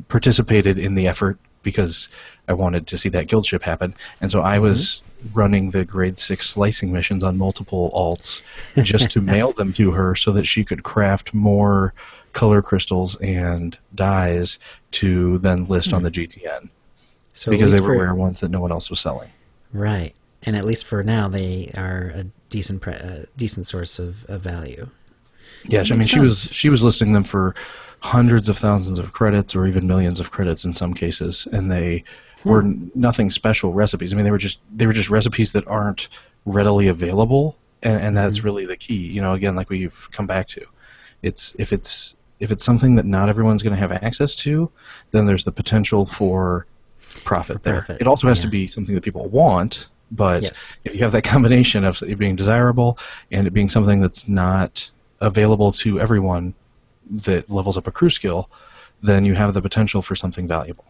participated in the effort because I wanted to see that guild ship happen, and so I was running the grade 6 slicing missions on multiple alts just to mail them to her so that she could craft more color crystals and dyes to then list on the GTN, because they were rare ones that no one else was selling. Right. And at least for now, they are a decent source of value. Yeah, I mean, she was listing them for hundreds of thousands of credits, or even millions of credits in some cases, and they were nothing special recipes. I mean, they were just recipes that aren't readily available, and that's really the key. Again, like we've come back to, if it's something that not everyone's going to have access to, then there's the potential for profit there. It also has to be something that people want. But if you have that combination of it being desirable and it being something that's not available to everyone that levels up a crew skill, then you have the potential for something valuable.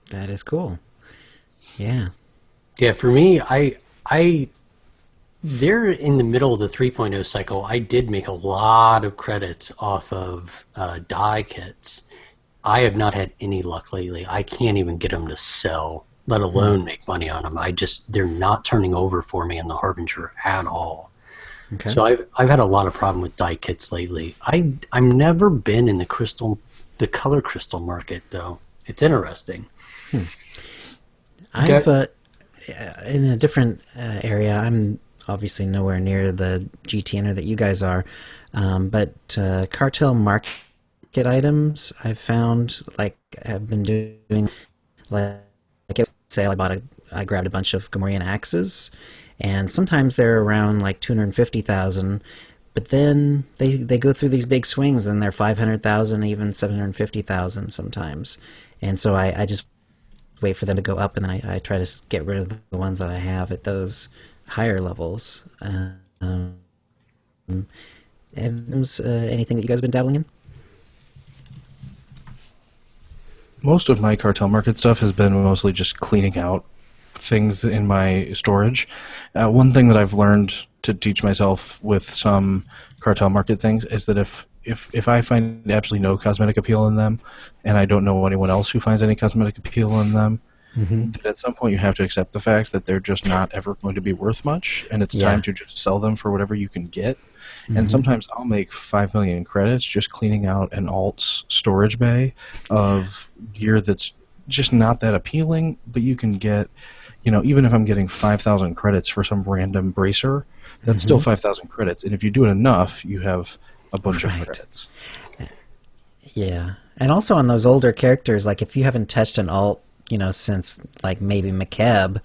That is cool. Yeah. Yeah, for me, there in the middle of the 3.0 cycle, I did make a lot of credits off of dye kits. I have not had any luck lately. I can't even get them to sell, let alone make money on them. They're not turning over for me in the Harbinger at all. Okay. So I've had a lot of problem with dye kits lately. I've never been in the color crystal market though. It's interesting. I've in a different area. I'm obviously nowhere near the GTNer that you guys are, but cartel market items I've found, have been doing, say I grabbed a bunch of Gamorrean axes, and sometimes they're around 250,000, but then they go through these big swings, and they're 500,000, even 750,000 sometimes, and so I just wait for them to go up, and then I try to get rid of the ones that I have at those higher levels. Anything that you guys have been dabbling in? most of my cartel market stuff has been mostly just cleaning out things in my storage. One thing that I've learned to teach myself with some cartel market things is that if I find absolutely no cosmetic appeal in them, and I don't know anyone else who finds any cosmetic appeal in them, that at some point you have to accept the fact that they're just not ever going to be worth much, and it's time to just sell them for whatever you can get. And sometimes I'll make 5 million credits just cleaning out an alt's storage bay of gear that's just not that appealing, but you can get, even if I'm getting 5,000 credits for some random bracer, that's still 5,000 credits. And if you do it enough, you have a bunch of credits. Yeah. And also on those older characters, like if you haven't touched an alt, since like maybe McKeb,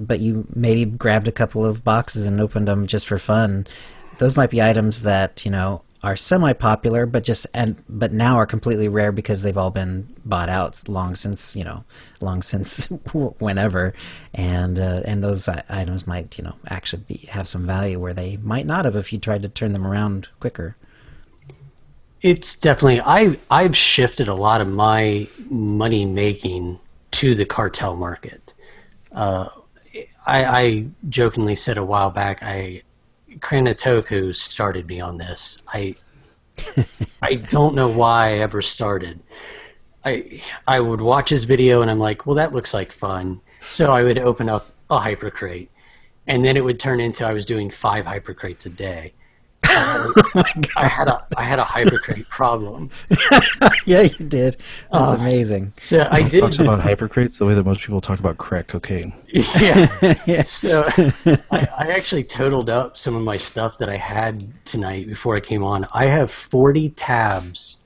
but you maybe grabbed a couple of boxes and opened them just for fun, those might be items that, are semi-popular, but now are completely rare because they've all been bought out long since whenever, and those items might actually have some value where they might not have if you tried to turn them around quicker. It's definitely I've shifted a lot of my money making to the cartel market. I jokingly said a while back, Kranatoku started me on this. I don't know why I ever started. I would watch his video and I'm like, well, that looks like fun. So I would open up a hypercrate, and then it would turn into I was doing 5 hypercrates a day. I had a hypercrate problem. Yeah, you did. That's amazing. So I did. Talks about hypercrates the way that most people talk about crack cocaine. Yeah. So I actually totaled up some of my stuff that I had tonight before I came on. I have 40 tabs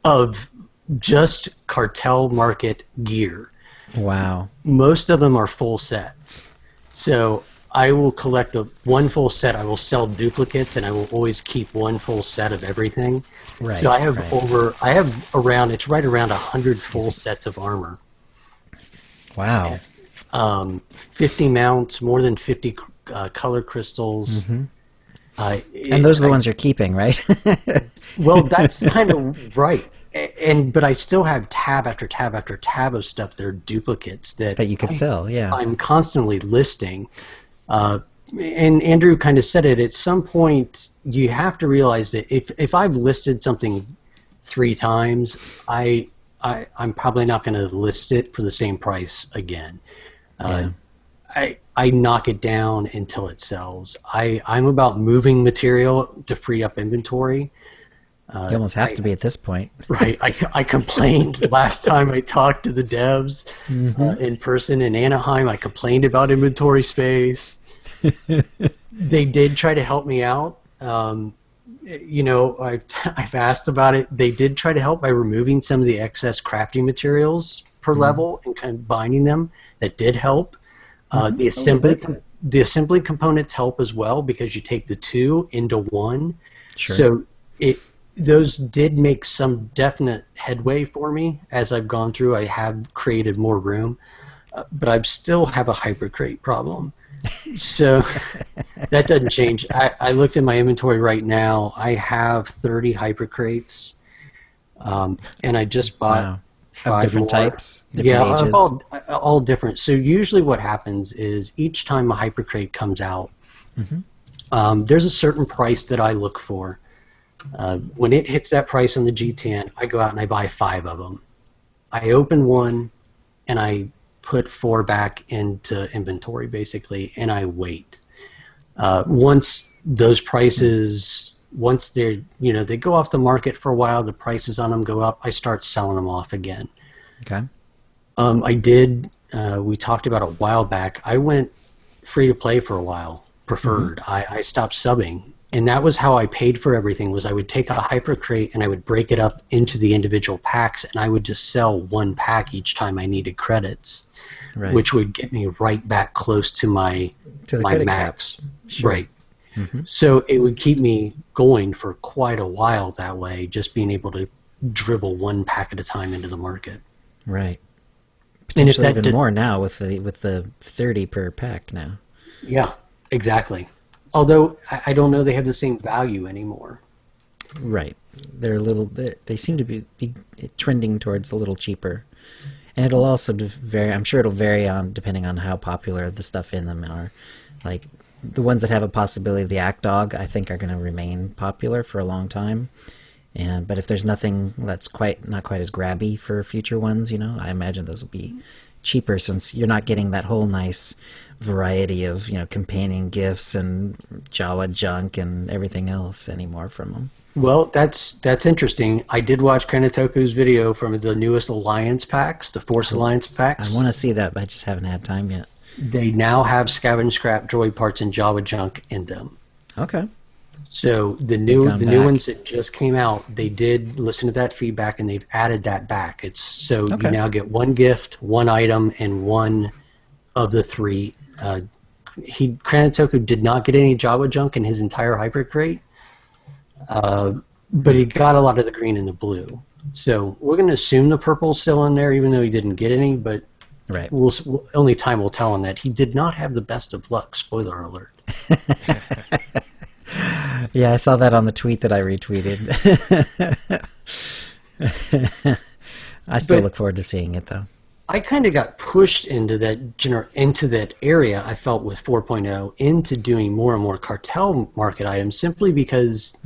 of just cartel market gear. Wow. Most of them are full sets. So I will collect one full set. I will sell duplicates, and I will always keep one full set of everything. Right. So I have it's right around 100 full sets of armor. Wow. 50 mounts, more than 50 color crystals. And those are the ones you're keeping, right? Well, that's kind of right. But I still have tab after tab after tab of stuff that are duplicates that you could sell. Yeah. I'm constantly listing. And Andrew kind of said it. At some point, you have to realize that if I've listed something 3 times, I'm probably not going to list it for the same price again. I knock it down until it sells. I'm about moving material to free up inventory. You almost have to be at this point. Right. I complained last time I talked to the devs in person in Anaheim. I complained about inventory space. They did try to help me out. I've asked about it. They did try to help by removing some of the excess crafting materials per level and combining them. That did help. The assembly components help as well because you take the 2 into 1. Sure. So those did make some definite headway for me as I've gone through. I have created more room, but I still have a hypercrate problem. So that doesn't change. I looked at my inventory right now. I have 30 hypercrates, and I just bought 5 of different more. types, different ages. All different. So usually what happens is each time a hypercrate comes out, there's a certain price that I look for. When it hits that price on the G10, I go out and I buy 5 of them. I open one, and I put 4 back into inventory, basically, and I wait. Once those prices, they go off the market for a while, the prices on them go up, I start selling them off again. Okay. We talked about a while back, I went free to play for a while, preferred. I stopped subbing. And that was how I paid for everything, was I would take a hypercrate and I would break it up into the individual packs, and I would just sell 1 pack each time I needed credits, which would get me right back close to my max. Sure. Right. So it would keep me going for quite a while that way, just being able to dribble 1 pack at a time into the market. Right. And Potentially even more now with the 30 per pack now. Yeah, exactly. Although I don't know they have the same value anymore. Right. They're a little. They seem to be trending towards a little cheaper, and it'll also vary. I'm sure it'll vary on depending on how popular the stuff in them are. Like the ones that have a possibility of the Act Dog, I think are going to remain popular for a long time. But if there's nothing that's not quite as grabby for future ones, I imagine those will be cheaper since you're not getting that whole nice variety of companion gifts and Jawa junk and everything else anymore from them. Well, that's interesting. I did watch Kranitoku's video from the newest Alliance packs, the Force Alliance packs. I want to see that, but I just haven't had time yet. They now have scavenge scrap droid parts and Jawa junk in them. Okay. So the new ones that just came out, they did listen to that feedback and they've added that back. You now get one gift, one item, and one of the three. Kranitoku did not get any Jawa junk in his entire hybrid crate, but he got a lot of the green and the blue. So we're going to assume the purple's still in there, even though he didn't get any. But right, only time will tell on that. He did not have the best of luck. Spoiler alert. Yeah, I saw that on the tweet that I retweeted. I still look forward to seeing it, though. I kind of got pushed into that area, I felt, with 4.0, into doing more and more cartel market items simply because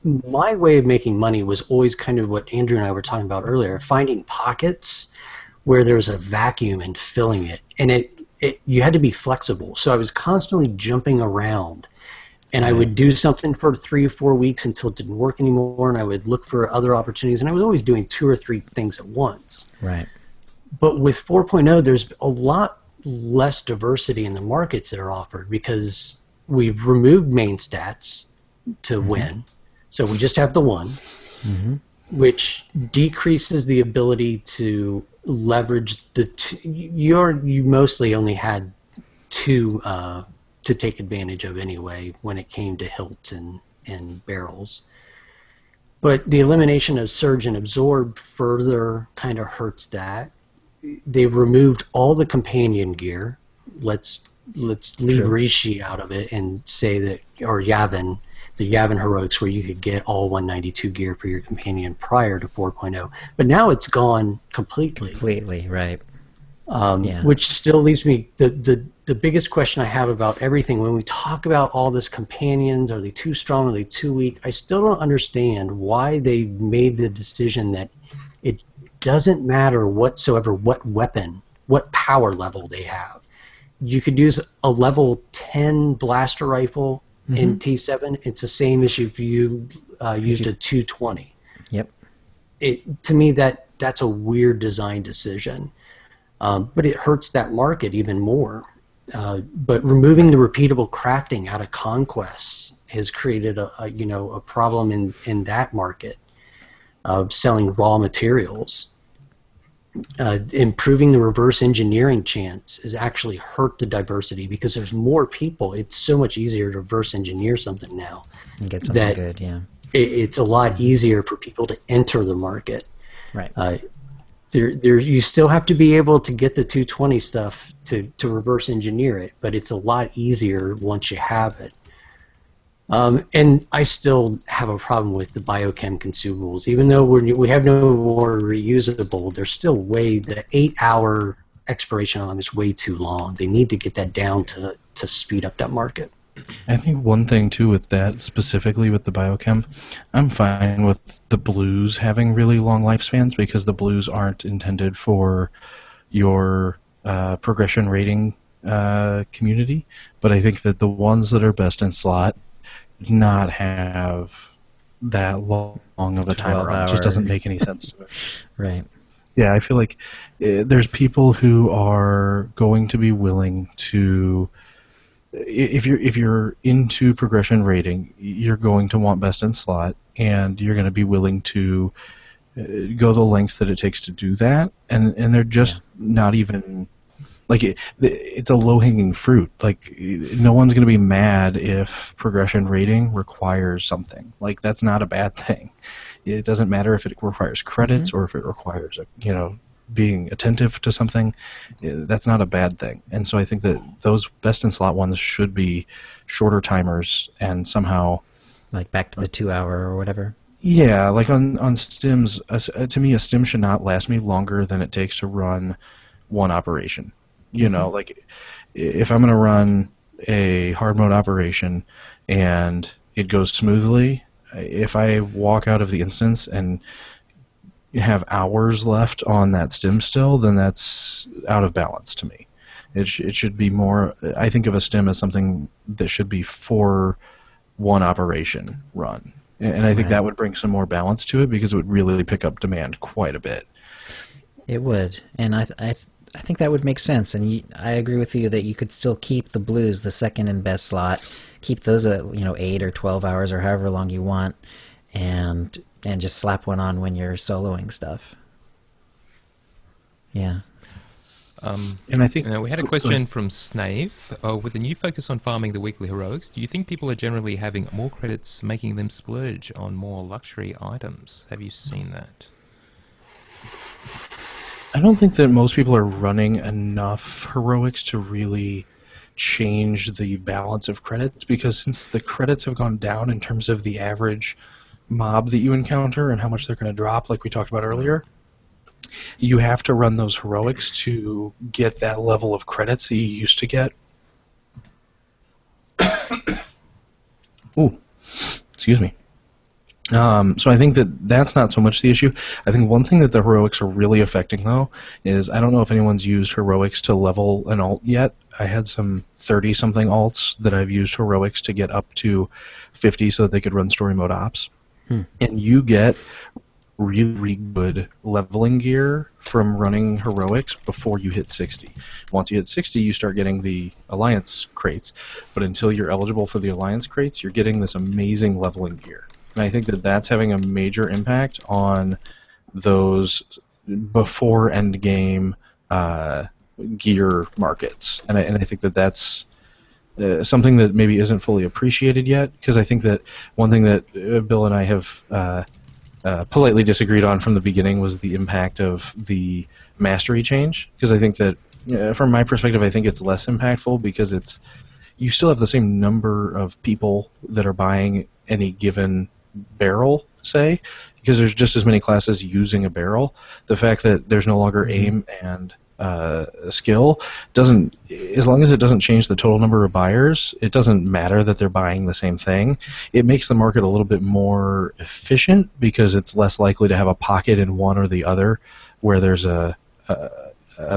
my way of making money was always kind of what Andrew and I were talking about earlier, finding pockets where there's a vacuum and filling it. And you had to be flexible. So I was constantly jumping around. And I would do something for 3 or 4 weeks until it didn't work anymore, and I would look for other opportunities. And I was always doing 2 or 3 things at once. Right. But with 4.0, there's a lot less diversity in the markets that are offered because we've removed main stats to win. So we just have the one, which decreases the ability to leverage you mostly only had 2 to take advantage of anyway when it came to hilts and barrels. But the elimination of surge and absorb further kind of hurts that. They've removed all the companion gear. Let's leave Rishi out of it and say that, or Yavin, the Yavin heroics where you could get all 192 gear for your companion prior to 4.0. But now it's gone completely. Completely, right. Which still leaves me the biggest question I have about everything when we talk about all this companions. Are they too strong? Are they too weak? I still don't understand why they made the decision that it doesn't matter whatsoever what weapon, what power level they have. You could use a level 10 blaster rifle in T7. It's the same as if you used a 220. Yep. To me, that's a weird design decision. But it hurts that market even more. But removing the repeatable crafting out of conquests has created a problem in that market of selling raw materials. Improving the reverse engineering chance has actually hurt the diversity because there's more people. It's so much easier to reverse engineer something now. And get something good, yeah. It's a lot easier for people to enter the market. Right. You still have to be able to get the 220 stuff to reverse engineer it, but it's a lot easier once you have it. And I still have a problem with the biochem consumables. Even though we have no more reusable, they're still the 8-hour expiration on them is way too long. They need to get that down to speed up that market. I think one thing, too, with that, specifically with the biochem, I'm fine with the blues having really long lifespans because the blues aren't intended for your progression rating community. But I think that the ones that are best in slot not have that long of a timer on. It just doesn't make any sense to it. Right. Yeah, I feel like there's people who are going to be willing to... If you're into progression rating, you're going to want best in slot, and you're going to be willing to go the lengths that it takes to do that, and they're just not even like it's a low-hanging fruit. Like no one's going to be mad if progression rating requires something. Like that's not a bad thing. It doesn't matter if it requires credits or if it requires being attentive to something. That's not a bad thing. And so I think that those best in slot ones should be shorter timers and somehow like back to the 2 hour or whatever. Yeah, like on stims, to me, a stim should not last me longer than it takes to run one operation. You know, like if I'm going to run a hard mode operation and it goes smoothly, if I walk out of the instance and have hours left on that stim still, then that's out of balance to me. It should be more. I think of a stim as something that should be for one operation run, and I think Right. that would bring some more balance to it because it would really pick up demand quite a bit. It would, and I think that would make sense. And I agree with you that you could still keep the blues, the second and best slot, keep those at 8 or 12 hours or however long you want, and just slap one on when you're soloing stuff. Yeah. And I think We had a question from Snave. With the new focus on farming the weekly heroics, do you think people are generally having more credits, making them splurge on more luxury items? Have you seen that? I don't think that most people are running enough heroics to really change the balance of credits, because since the credits have gone down in terms of the average mob that you encounter and how much they're going to drop, like we talked about earlier, you have to run those heroics to get that level of credits that you used to get. Ooh, excuse me. So I think that that's not so much the issue. I think one thing that the heroics are really affecting, though, is I don't know if anyone's used heroics to level an alt yet. I had some 30-something alts that I've used heroics to get up to 50 so that they could run story mode ops. And you get really, really good leveling gear from running heroics before you hit 60. Once you hit 60, you start getting the alliance crates. But until you're eligible for the alliance crates, you're getting this amazing leveling gear. And I think that that's having a major impact on those before end game gear markets. And I think that that's something that maybe isn't fully appreciated yet, because I think that one thing that Bill and I have politely disagreed on from the beginning was the impact of the mastery change, because I think that from my perspective, I think it's less impactful because you still have the same number of people that are buying any given barrel, say, because there's just as many classes using a barrel. The fact that there's no longer aim and skill doesn't, as long as it doesn't change the total number of buyers, it doesn't matter that they're buying the same thing. It makes the market a little bit more efficient because it's less likely to have a pocket in one or the other where there's a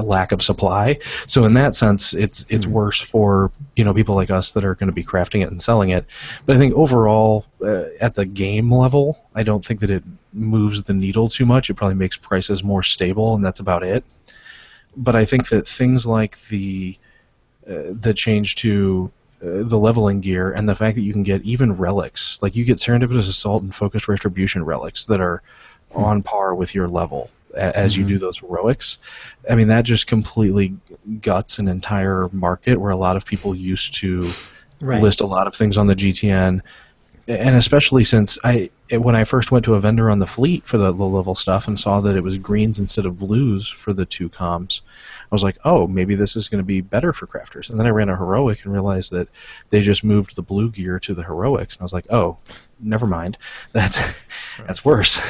lack of supply. So in that sense, it's worse for people like us that are going to be crafting it and selling it. But I think overall, at the game level, I don't think that it moves the needle too much. It probably makes prices more stable, and that's about it. But I think that things like the change to the leveling gear and the fact that you can get even relics, like you get Serendipitous Assault and Focused Retribution relics that are on par with your level as you do those heroics. I mean, that just completely guts an entire market where a lot of people used to list a lot of things on the GTN. And especially since when I first went to a vendor on the fleet for the low-level stuff and saw that it was greens instead of blues for the two comms, I was like, oh, maybe this is going to be better for crafters. And then I ran a heroic and realized that they just moved the blue gear to the heroics. And I was like, oh, never mind. That's worse.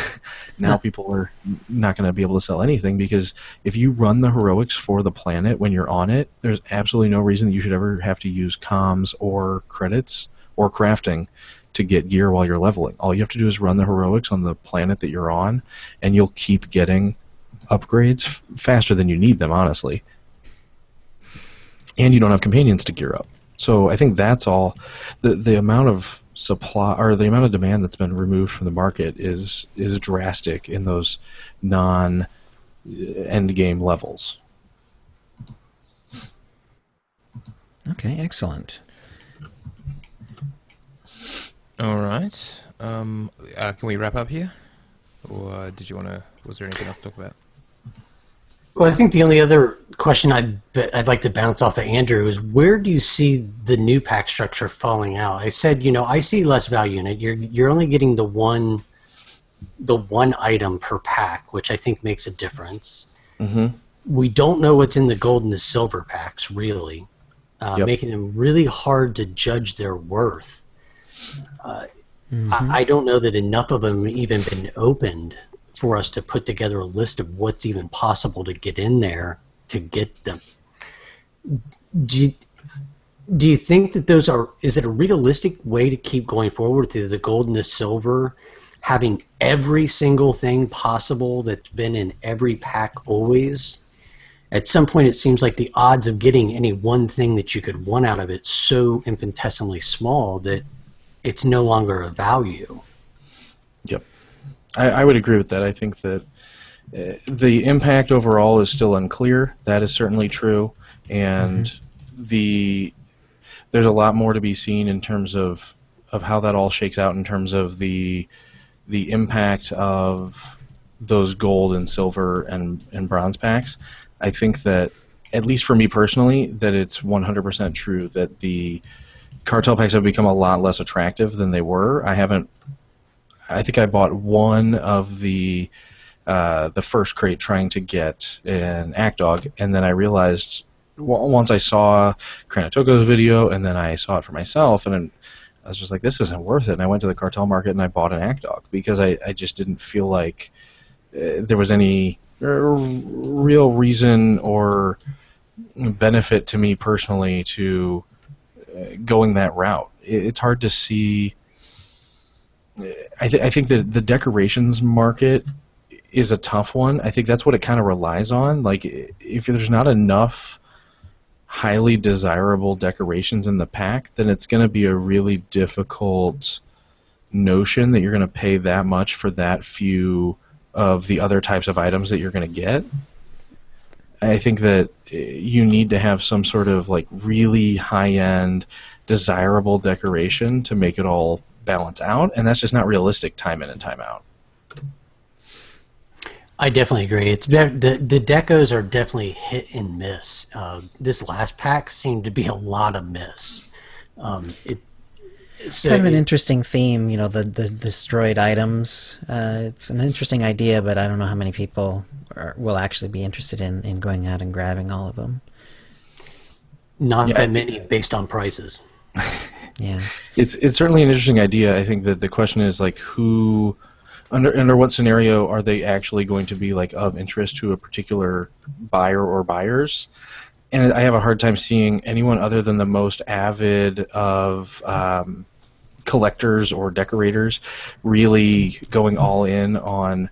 Now people are not going to be able to sell anything, because if you run the heroics for the planet when you're on it, there's absolutely no reason that you should ever have to use comms or credits or crafting to get gear while you're leveling. All you have to do is run the heroics on the planet that you're on, and you'll keep getting upgrades faster than you need them, honestly. And you don't have companions to gear up. So I think that's all. The amount of supply, or the amount of demand that's been removed from the market is drastic in those non-end game levels. Okay, excellent. All right. Can we wrap up here? Or did you want to... Was there anything else to talk about? Well, I think the only other question I'd like to bounce off of Andrew is, where do you see the new pack structure falling out? I said, I see less value in it. You're only getting the one item per pack, which I think makes a difference. Mm-hmm. We don't know what's in the gold and the silver packs, really, making them really hard to judge their worth. I don't know that enough of them have even been opened for us to put together a list of what's even possible to get in there to get them. Do you think that is it a realistic way to keep going forward with the gold and the silver, having every single thing possible that's been in every pack always? At some point it seems like the odds of getting any one thing that you could want out of it so infinitesimally small that it's no longer a value. Yep. I would agree with that. I think that the impact overall is still unclear. That is certainly true. And there's a lot more to be seen in terms of how that all shakes out in terms of the impact of those gold and silver and bronze packs. I think that, at least for me personally, that it's 100% true that the cartel packs have become a lot less attractive than they were. I think I bought one of the first crate trying to get an Act Dog, and then I realized once I saw Kranitoko's video, and then I saw it for myself, and I was just like, this isn't worth it. And I went to the cartel market and I bought an Act Dog because I just didn't feel like there was any real reason or benefit to me personally to going that route. It's hard to see. I think that the decorations market is a tough one. I think that's what it kind of relies on. Like, if there's not enough highly desirable decorations in the pack, then it's going to be a really difficult notion that you're going to pay that much for that few of the other types of items that you're going to get. I think that you need to have some sort of like really high-end, desirable decoration to make it all balance out, and that's just not realistic time in and time out. I definitely agree. It's the decos are definitely hit and miss. This last pack seemed to be a lot of miss. It's kind of an interesting theme, the destroyed items. It's an interesting idea, but I don't know how many people will actually be interested in going out and grabbing all of them. Not that many based on prices. Yeah, it's certainly an interesting idea. I think that the question is like who, under what scenario are they actually going to be like of interest to a particular buyer or buyers? And I have a hard time seeing anyone other than the most avid of collectors or decorators really going all in on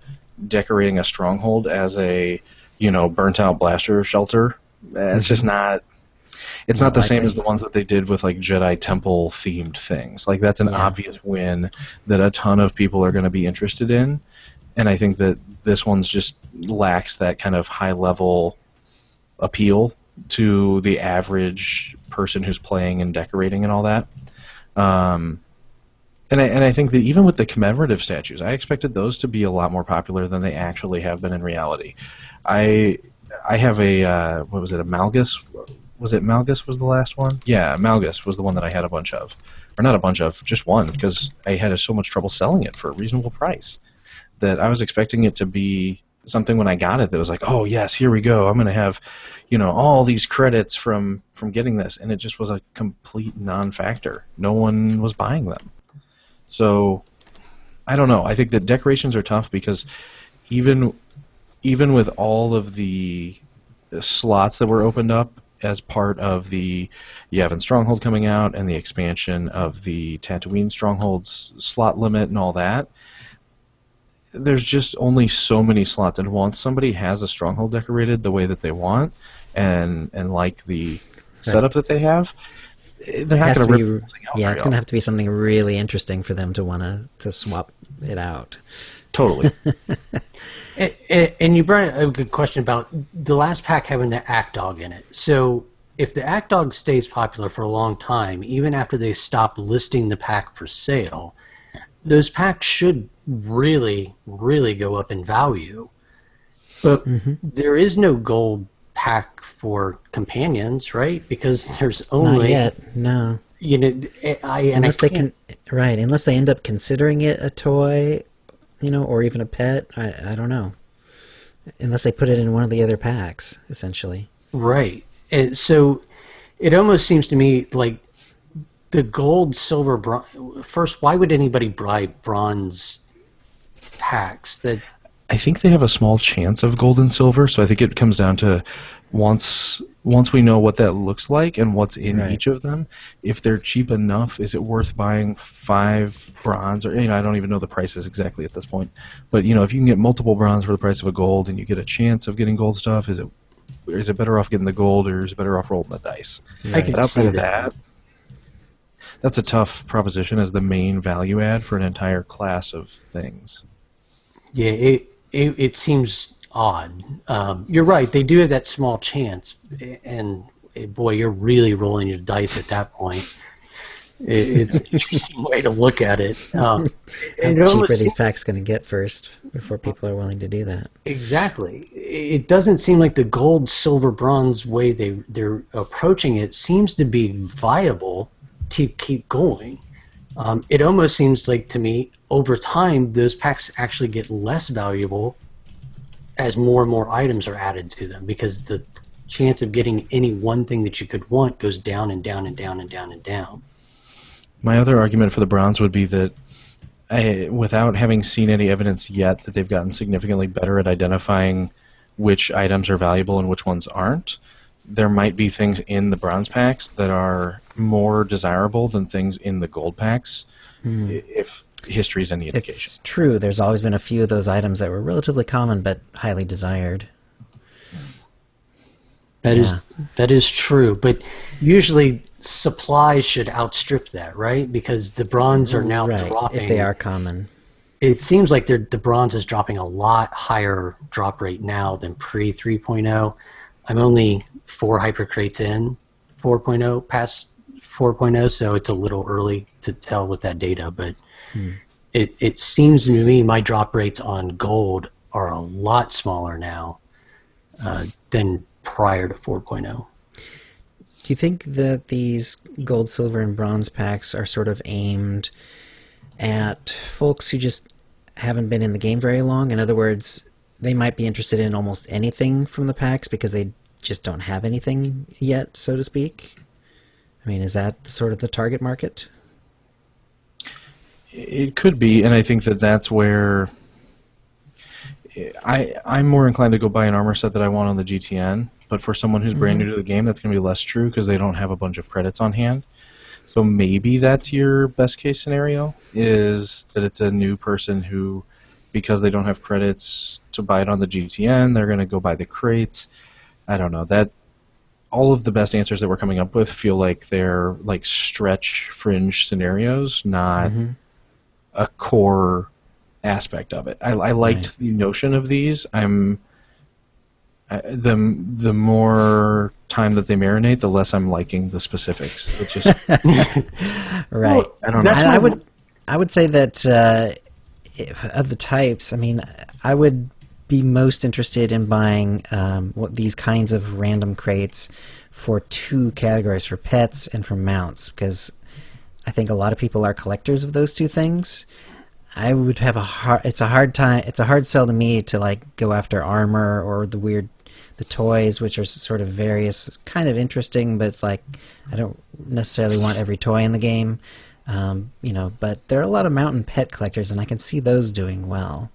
decorating a stronghold as a burnt out blaster shelter. It's just not. It's not the same as the ones that they did with like Jedi Temple themed things. Like that's an obvious win that a ton of people are going to be interested in, and I think that this one's just lacks that kind of high level appeal to the average person who's playing and decorating and all that. And I think that even with the commemorative statues, I expected those to be a lot more popular than they actually have been in reality. I have a what was it, a Malgus? Was it Malgus was the last one? Yeah, Malgus was the one that I had a bunch of. Or not a bunch of, just one, because I had so much trouble selling it for a reasonable price that I was expecting it to be something when I got it that was like, oh yes, here we go. I'm going to have, all these credits from getting this. And it just was a complete non-factor. No one was buying them. So, I don't know. I think that decorations are tough because even with all of the slots that were opened up as part of the Yavin Stronghold coming out and the expansion of the Tatooine Strongholds slot limit and all that, there's just only so many slots. And once somebody has a Stronghold decorated the way that they want and like the setup that they have, they're not going to rip something out. Yeah, it's going to have to be something really interesting for them to want to swap it out. Totally. And you brought a good question about the last pack having the Act Dog in it. So if the Act Dog stays popular for a long time, even after they stop listing the pack for sale, those packs should really, really go up in value. But there is no gold pack for companions, right? Because there's only... Not yet, no. Unless they end up considering it a toy, or even a pet. I don't know. Unless they put it in one of the other packs, essentially. Right. And so it almost seems to me like the gold, silver, first, why would anybody buy bronze packs? That I think they have a small chance of gold and silver, so I think it comes down to once we know what that looks like and what's in Right. each of them, if they're cheap enough, is it worth buying 5 bronze? Or I don't even know the prices exactly at this point. But if you can get multiple bronze for the price of a gold and you get a chance of getting gold stuff, is it better off getting the gold, or is it better off rolling the dice? I could But outside see of that. that's a tough proposition as the main value add for an entire class of things. Yeah, it seems odd. You're right. They do have that small chance, and boy, you're really rolling your dice at that point. It's an interesting way to look at it. How It cheap are almost these packs going to get first before people are willing to do that? Exactly. It doesn't seem like the gold, silver, bronze way they're approaching it seems to be viable to keep going. It almost seems like to me, over time, those packs actually get less valuable as more and more items are added to them, because the chance of getting any one thing that you could want goes down and down and down and down and down. My other argument for the bronze would be that without having seen any evidence yet that they've gotten significantly better at identifying which items are valuable and which ones aren't, there might be things in the bronze packs that are more desirable than things in the gold packs, if history is any indication. It's true. There's always been a few of those items that were relatively common but highly desired. That is true, but usually supply should outstrip that, right? Because the bronze are now Right, dropping. if they are common. It seems like the bronze is dropping a lot higher drop rate now than pre 3.0. I'm only 4 hypercrates in 4.0, past 4.0, so it's a little early to tell with that data, but it seems to me my drop rates on gold are a lot smaller now than prior to 4.0. Do you think that these gold, silver, and bronze packs are sort of aimed at folks who just haven't been in the game very long? In other words, they might be interested in almost anything from the packs because they just don't have anything yet, so to speak? I mean, is that sort of the target market? It could be, and I think that's where I'm more inclined to go buy an armor set that I want on the GTN, but for someone who's brand new to the game, that's going to be less true because they don't have a bunch of credits on hand. So maybe that's your best case scenario, is that it's a new person who, because they don't have credits to buy it on the GTN, they're going to go buy the crates. I don't know. That all of the best answers that we're coming up with feel like they're like stretch fringe scenarios, not a core aspect of it. I liked the notion of these. The more time that they marinate, the less I'm liking the specifics. It just Right. I don't know. And I would say that of the types, I mean, I would be most interested in buying these kinds of random crates for 2 categories, for pets and for mounts, because I think a lot of people are collectors of those 2 things. I would have it's a hard sell to me to like go after armor or the toys, which are sort of various, kind of interesting, but it's like I don't necessarily want every toy in the game, but there are a lot of mount and pet collectors, and I can see those doing well,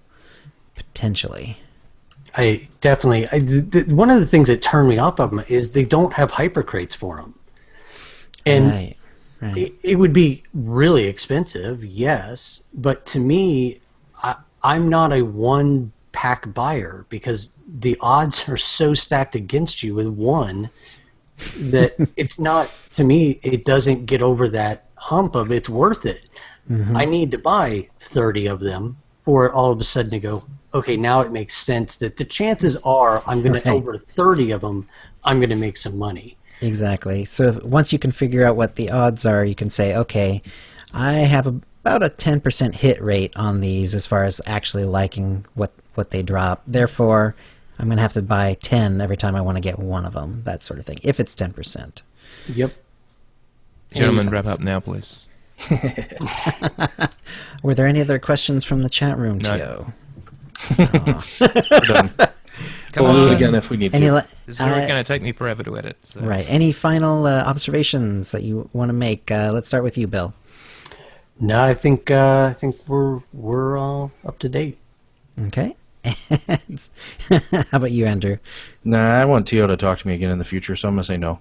potentially. I definitely. One of the things that turned me off of them is they don't have hypercrates for them, and Right. it would be really expensive, yes, but to me, I'm not a one-pack buyer because the odds are so stacked against you with one that it's not, to me, it doesn't get over that hump of it's worth it. I need to buy 30 of them for it all of a sudden to go, okay, now it makes sense that the chances are I'm going to, over 30 of them, I'm going to make some money. Exactly. So once you can figure out what the odds are, you can say, okay, I have about a 10% hit rate on these as far as actually liking what they drop. Therefore, I'm going to have to buy 10 every time I want to get one of them, that sort of thing, if it's 10%. Yep. Gentlemen, wrap up now, please. Were there any other questions from the chat room, No. Tio? We're done. Come We'll do it on. again if we need Any to. la- This is already going to take me forever to edit. So. Right. Any final observations that you want to make? Let's start with you, Bill. No, I think we're all up to date. Okay. How about you, Andrew? Nah, I want Tio to talk to me again in the future, so I'm going to say no.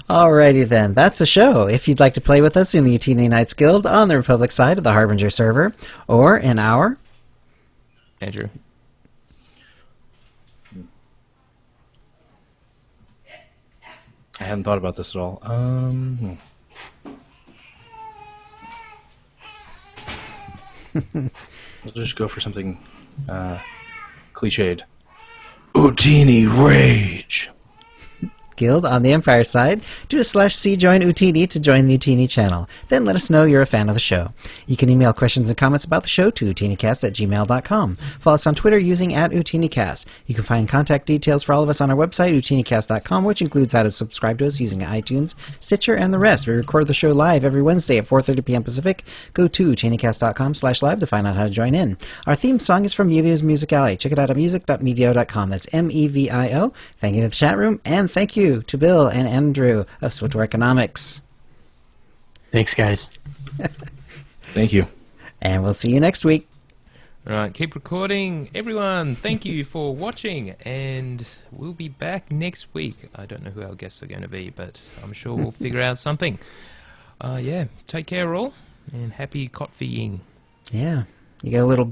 Alrighty then, that's a show. If you'd like to play with us in the Utini Knights Guild on the Republic side of the Harbinger server, or in our... Andrew. I hadn't thought about this at all. We'll just go for something cliched. Utini Rage! Guild on the Empire side, do a /C join Utini to join the Utini channel. Then let us know you're a fan of the show. You can email questions and comments about the show to utinicast@gmail.com. Follow us on Twitter using @utinicast. You can find contact details for all of us on our website, utinicast.com, which includes how to subscribe to us using iTunes, Stitcher, and the rest. We record the show live every Wednesday at 4:30 p.m. Pacific. Go to utinicast.com/live to find out how to join in. Our theme song is from Mevio's Music Alley. Check it out at music.mevio.com. That's MEVIO. Thank you to the chat room, and thank you to Bill and Andrew of Switcher Economics. Thanks, guys. Thank you. And we'll see you next week. All right, keep recording. Everyone, thank you for watching, and we'll be back next week. I don't know who our guests are going to be, but I'm sure we'll figure out something. Yeah, take care all, and happy cot-feeing. Yeah, you got a little